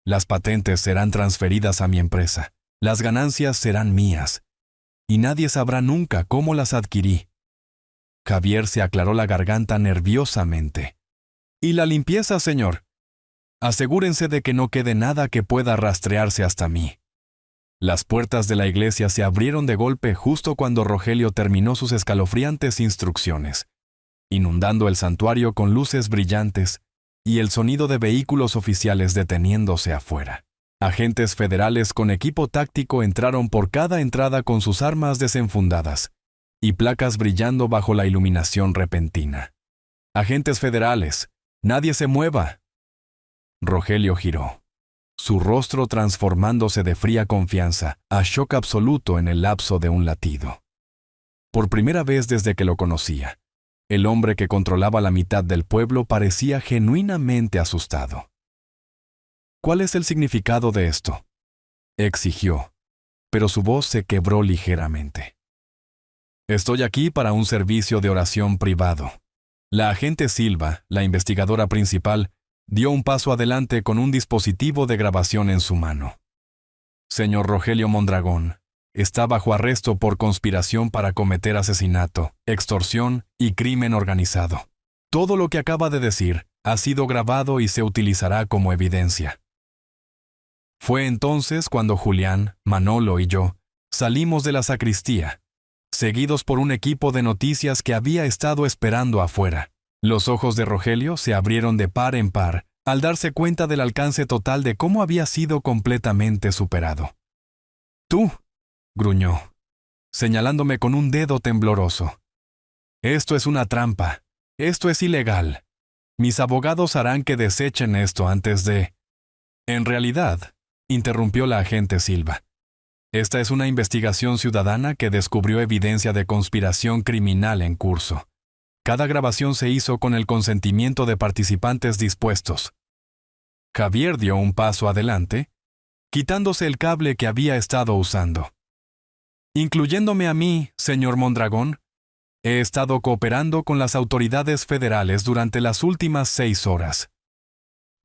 Las patentes serán transferidas a mi empresa, las ganancias serán mías, y nadie sabrá nunca cómo las adquirí. Javier se aclaró la garganta nerviosamente. ¿Y la limpieza, señor? Asegúrense de que no quede nada que pueda rastrearse hasta mí. Las puertas de la iglesia se abrieron de golpe justo cuando Rogelio terminó sus escalofriantes instrucciones, inundando el santuario con luces brillantes y el sonido de vehículos oficiales deteniéndose afuera. Agentes federales con equipo táctico entraron por cada entrada con sus armas desenfundadas y placas brillando bajo la iluminación repentina. «Agentes federales, nadie se mueva». Rogelio giró, su rostro transformándose de fría confianza a shock absoluto en el lapso de un latido. Por primera vez desde que lo conocía, el hombre que controlaba la mitad del pueblo parecía genuinamente asustado. «¿Cuál es el significado de esto?», exigió, pero su voz se quebró ligeramente. «Estoy aquí para un servicio de oración privado». La agente Silva, la investigadora principal, dio un paso adelante con un dispositivo de grabación en su mano. «Señor Rogelio Mondragón, está bajo arresto por conspiración para cometer asesinato, extorsión y crimen organizado. Todo lo que acaba de decir ha sido grabado y se utilizará como evidencia». Fue entonces cuando Julián, Manolo y yo salimos de la sacristía, seguidos por un equipo de noticias que había estado esperando afuera. Los ojos de Rogelio se abrieron de par en par al darse cuenta del alcance total de cómo había sido completamente superado. «Tú», gruñó, señalándome con un dedo tembloroso. «Esto es una trampa. Esto es ilegal. Mis abogados harán que desechen esto antes de...». «En realidad», interrumpió la agente Silva, Esta es una investigación ciudadana que descubrió evidencia de conspiración criminal en curso. Cada grabación se hizo con el consentimiento de participantes dispuestos. Javier dio un paso adelante, quitándose el cable que había estado usando. Incluyéndome a mí, señor Mondragón, he estado cooperando con las autoridades federales durante las últimas 6 horas.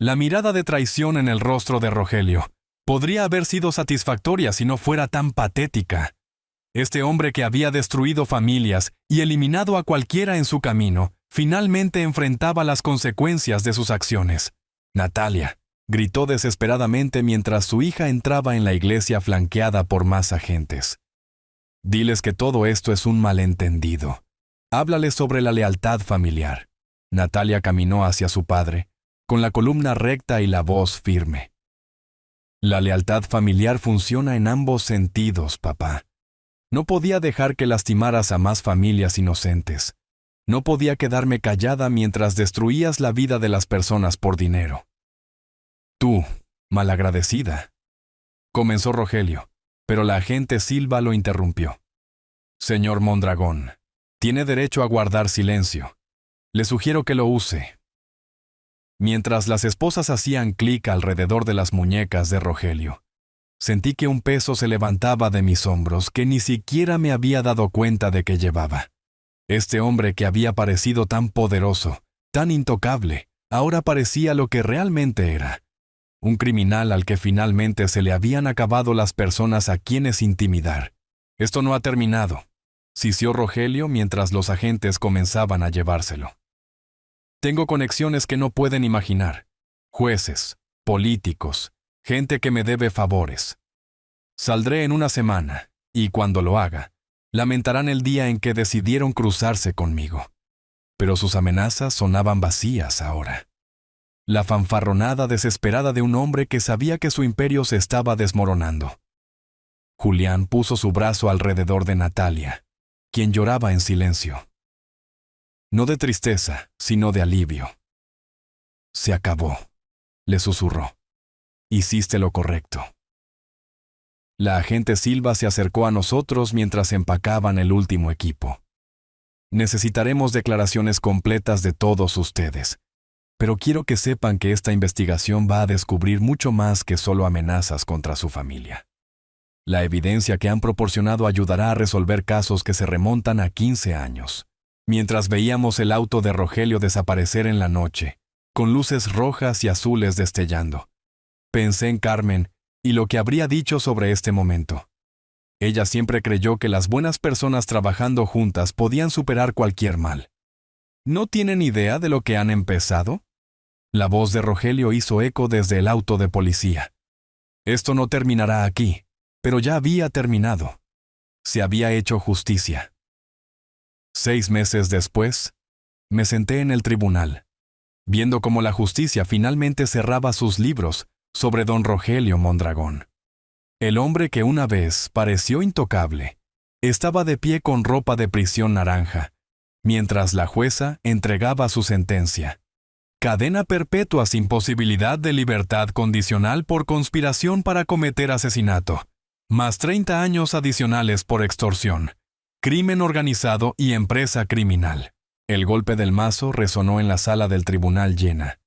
La mirada de traición en el rostro de Rogelio podría haber sido satisfactoria si no fuera tan patética. Este hombre que había destruido familias y eliminado a cualquiera en su camino, finalmente enfrentaba las consecuencias de sus acciones. Natalia gritó desesperadamente mientras su hija entraba en la iglesia flanqueada por más agentes. Diles que todo esto es un malentendido. Háblales sobre la lealtad familiar. Natalia caminó hacia su padre, con la columna recta y la voz firme. La lealtad familiar funciona en ambos sentidos, papá. No podía dejar que lastimaras a más familias inocentes. No podía quedarme callada mientras destruías la vida de las personas por dinero. Tú, malagradecida, comenzó Rogelio, pero la agente Silva lo interrumpió. Señor Mondragón, tiene derecho a guardar silencio. Le sugiero que lo use. Mientras las esposas hacían clic alrededor de las muñecas de Rogelio, sentí que un peso se levantaba de mis hombros que ni siquiera me había dado cuenta de que llevaba. Este hombre que había parecido tan poderoso, tan intocable, ahora parecía lo que realmente era. Un criminal al que finalmente se le habían acabado las personas a quienes intimidar. Esto no ha terminado, sisió Rogelio mientras los agentes comenzaban a llevárselo. Tengo conexiones que no pueden imaginar. Jueces, políticos, gente que me debe favores. Saldré en una semana, y cuando lo haga, lamentarán el día en que decidieron cruzarse conmigo. Pero sus amenazas sonaban vacías ahora. La fanfarronada desesperada de un hombre que sabía que su imperio se estaba desmoronando. Julián puso su brazo alrededor de Natalia, quien lloraba en silencio. No de tristeza, sino de alivio. Se acabó, le susurró. Hiciste lo correcto. La agente Silva se acercó a nosotros mientras empacaban el último equipo. Necesitaremos declaraciones completas de todos ustedes, pero quiero que sepan que esta investigación va a descubrir mucho más que solo amenazas contra su familia. La evidencia que han proporcionado ayudará a resolver casos que se remontan a 15 años. Mientras veíamos el auto de Rogelio desaparecer en la noche, con luces rojas y azules destellando, pensé en Carmen y lo que habría dicho sobre este momento. Ella siempre creyó que las buenas personas trabajando juntas podían superar cualquier mal. ¿No tienen idea de lo que han empezado? La voz de Rogelio hizo eco desde el auto de policía. Esto no terminará aquí, pero ya había terminado. Se había hecho justicia. 6 meses después, me senté en el tribunal, viendo cómo la justicia finalmente cerraba sus libros sobre don Rogelio Mondragón. El hombre que una vez pareció intocable, estaba de pie con ropa de prisión naranja, mientras la jueza entregaba su sentencia. Cadena perpetua sin posibilidad de libertad condicional por conspiración para cometer asesinato, más 30 años adicionales por extorsión, crimen organizado y empresa criminal. El golpe del mazo resonó en la sala del tribunal llena,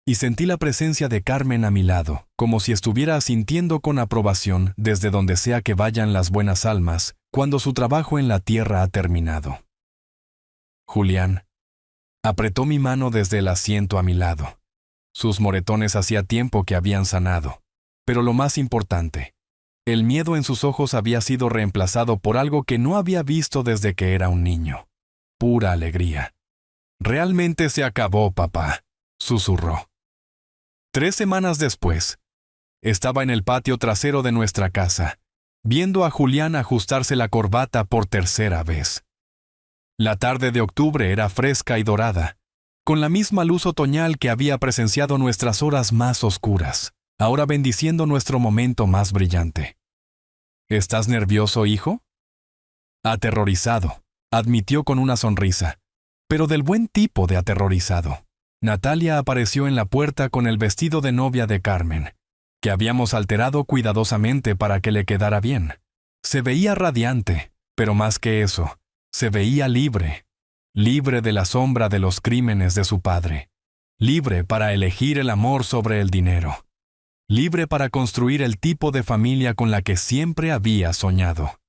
y sentí la presencia de Carmen a mi lado, como si estuviera asintiendo con aprobación desde donde sea que vayan las buenas almas, cuando su trabajo en la tierra ha terminado. Julián apretó mi mano desde el asiento a mi lado. Sus moretones hacía tiempo que habían sanado, pero lo más importante, el miedo en sus ojos había sido reemplazado por algo que no había visto desde que era un niño. Pura alegría. «Realmente se acabó, papá», susurró. 3 semanas después, estaba en el patio trasero de nuestra casa, viendo a Julián ajustarse la corbata por tercera vez. La tarde de octubre era fresca y dorada, con la misma luz otoñal que había presenciado nuestras horas más oscuras, ahora bendiciendo nuestro momento más brillante. «¿Estás nervioso, hijo?» Aterrorizado, admitió con una sonrisa, pero del buen tipo de aterrorizado. Natalia apareció en la puerta con el vestido de novia de Carmen, que habíamos alterado cuidadosamente para que le quedara bien. Se veía radiante, pero más que eso, se veía libre, libre de la sombra de los crímenes de su padre, libre para elegir el amor sobre el dinero, libre para construir el tipo de familia con la que siempre había soñado.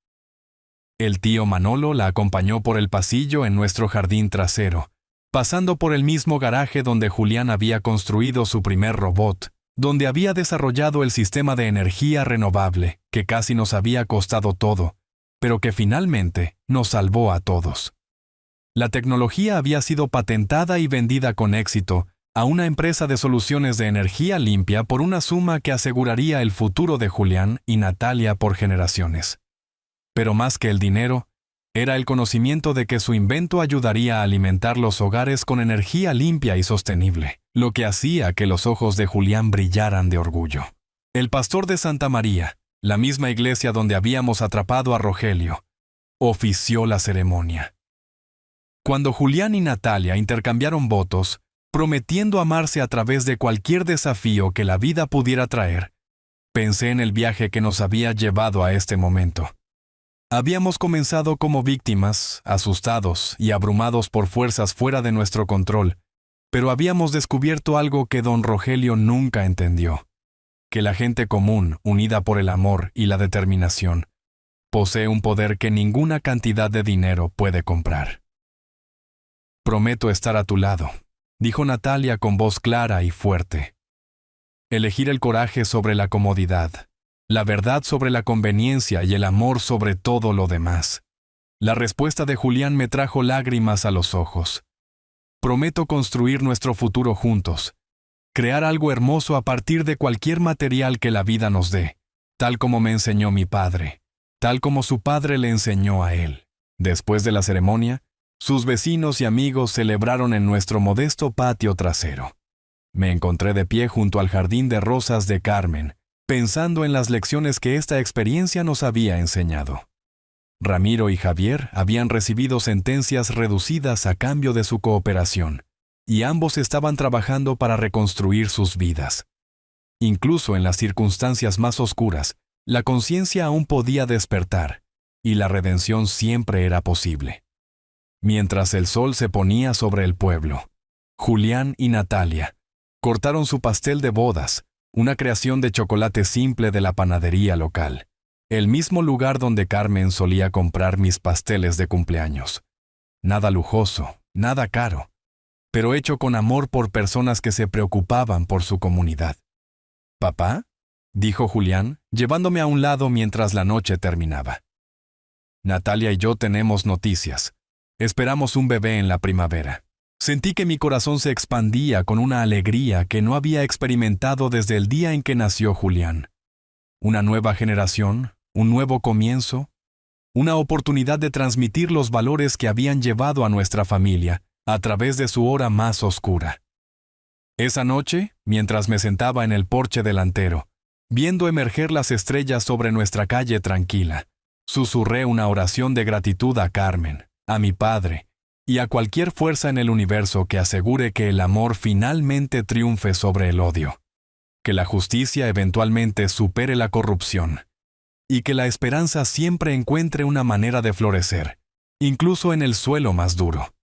El tío Manolo la acompañó por el pasillo en nuestro jardín trasero, pasando por el mismo garaje donde Julián había construido su primer robot, donde había desarrollado el sistema de energía renovable, que casi nos había costado todo, pero que finalmente nos salvó a todos. La tecnología había sido patentada y vendida con éxito a una empresa de soluciones de energía limpia por una suma que aseguraría el futuro de Julián y Natalia por generaciones. Pero más que el dinero, era el conocimiento de que su invento ayudaría a alimentar los hogares con energía limpia y sostenible, lo que hacía que los ojos de Julián brillaran de orgullo. El pastor de Santa María, la misma iglesia donde habíamos atrapado a Rogelio, ofició la ceremonia. Cuando Julián y Natalia intercambiaron votos, prometiendo amarse a través de cualquier desafío que la vida pudiera traer, pensé en el viaje que nos había llevado a este momento. Habíamos comenzado como víctimas, asustados y abrumados por fuerzas fuera de nuestro control, pero habíamos descubierto algo que don Rogelio nunca entendió, que la gente común, unida por el amor y la determinación, posee un poder que ninguna cantidad de dinero puede comprar. Prometo estar a tu lado, dijo Natalia con voz clara y fuerte. Elegir el coraje sobre la comodidad, la verdad sobre la conveniencia y el amor sobre todo lo demás. La respuesta de Julián me trajo lágrimas a los ojos. Prometo construir nuestro futuro juntos, crear algo hermoso a partir de cualquier material que la vida nos dé, tal como me enseñó mi padre, tal como su padre le enseñó a él. Después de la ceremonia, sus vecinos y amigos celebraron en nuestro modesto patio trasero. Me encontré de pie junto al jardín de rosas de Carmen, pensando en las lecciones que esta experiencia nos había enseñado. Ramiro y Javier habían recibido sentencias reducidas a cambio de su cooperación, y ambos estaban trabajando para reconstruir sus vidas. Incluso en las circunstancias más oscuras, la conciencia aún podía despertar, y la redención siempre era posible. Mientras el sol se ponía sobre el pueblo, Julián y Natalia cortaron su pastel de bodas, una creación de chocolate simple de la panadería local, el mismo lugar donde Carmen solía comprar mis pasteles de cumpleaños. Nada lujoso, nada caro, pero hecho con amor por personas que se preocupaban por su comunidad. «¿Papá?», dijo Julián, llevándome a un lado mientras la noche terminaba. «Natalia y yo tenemos noticias. Esperamos un bebé en la primavera». Sentí que mi corazón se expandía con una alegría que no había experimentado desde el día en que nació Julián. Una nueva generación, un nuevo comienzo, una oportunidad de transmitir los valores que habían llevado a nuestra familia a través de su hora más oscura. Esa noche, mientras me sentaba en el porche delantero, viendo emerger las estrellas sobre nuestra calle tranquila, susurré una oración de gratitud a Carmen, a mi padre, y a cualquier fuerza en el universo que asegure que el amor finalmente triunfe sobre el odio, que la justicia eventualmente supere la corrupción, y que la esperanza siempre encuentre una manera de florecer, incluso en el suelo más duro.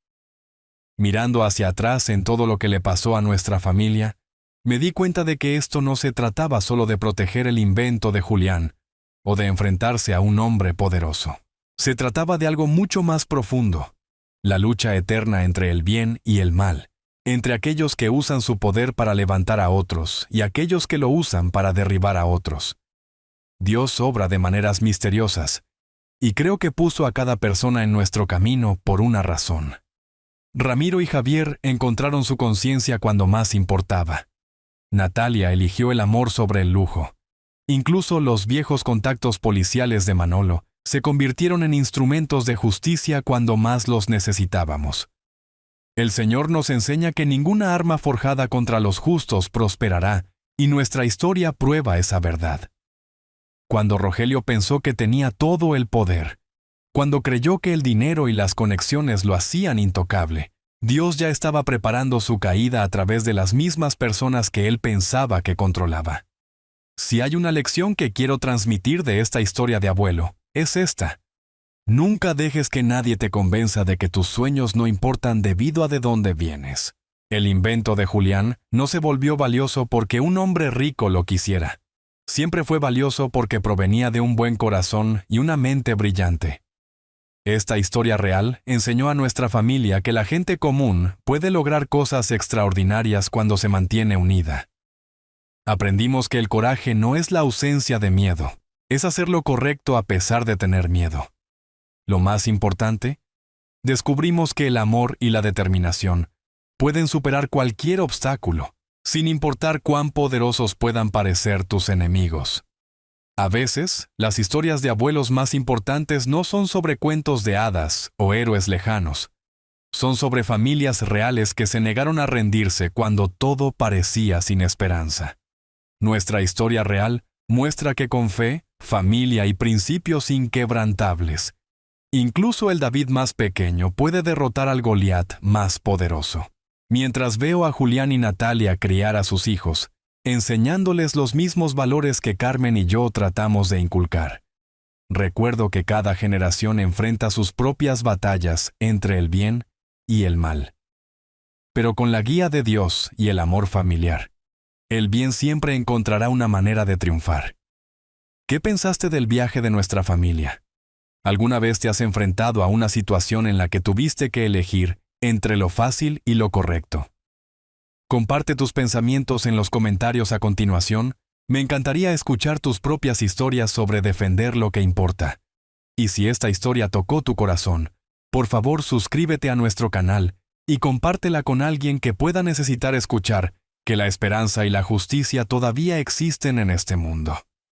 Mirando hacia atrás en todo lo que le pasó a nuestra familia, me di cuenta de que esto no se trataba solo de proteger el invento de Julián, o de enfrentarse a un hombre poderoso. Se trataba de algo mucho más profundo. La lucha eterna entre el bien y el mal, entre aquellos que usan su poder para levantar a otros y aquellos que lo usan para derribar a otros. Dios obra de maneras misteriosas, y creo que puso a cada persona en nuestro camino por una razón. Ramiro y Javier encontraron su conciencia cuando más importaba. Natalia eligió el amor sobre el lujo. Incluso los viejos contactos policiales de Manolo se convirtieron en instrumentos de justicia cuando más los necesitábamos. El Señor nos enseña que ninguna arma forjada contra los justos prosperará, y nuestra historia prueba esa verdad. Cuando Rogelio pensó que tenía todo el poder, cuando creyó que el dinero y las conexiones lo hacían intocable, Dios ya estaba preparando su caída a través de las mismas personas que él pensaba que controlaba. Si hay una lección que quiero transmitir de esta historia de abuelo, es esta. Nunca dejes que nadie te convenza de que tus sueños no importan debido a de dónde vienes. El invento de Julián no se volvió valioso porque un hombre rico lo quisiera. Siempre fue valioso porque provenía de un buen corazón y una mente brillante. Esta historia real enseñó a nuestra familia que la gente común puede lograr cosas extraordinarias cuando se mantiene unida. Aprendimos que el coraje no es la ausencia de miedo, es hacer lo correcto a pesar de tener miedo. Lo más importante, descubrimos que el amor y la determinación pueden superar cualquier obstáculo, sin importar cuán poderosos puedan parecer tus enemigos. A veces, las historias de abuelos más importantes no son sobre cuentos de hadas o héroes lejanos. Son sobre familias reales que se negaron a rendirse cuando todo parecía sin esperanza. Nuestra historia real muestra que con fe, familia y principios inquebrantables, incluso el David más pequeño puede derrotar al Goliat más poderoso. Mientras veo a Julián y Natalia criar a sus hijos, enseñándoles los mismos valores que Carmen y yo tratamos de inculcar, recuerdo que cada generación enfrenta sus propias batallas entre el bien y el mal. Pero con la guía de Dios y el amor familiar, el bien siempre encontrará una manera de triunfar. ¿Qué pensaste del viaje de nuestra familia? ¿Alguna vez te has enfrentado a una situación en la que tuviste que elegir entre lo fácil y lo correcto? Comparte tus pensamientos en los comentarios a continuación. Me encantaría escuchar tus propias historias sobre defender lo que importa. Y si esta historia tocó tu corazón, por favor suscríbete a nuestro canal y compártela con alguien que pueda necesitar escuchar que la esperanza y la justicia todavía existen en este mundo.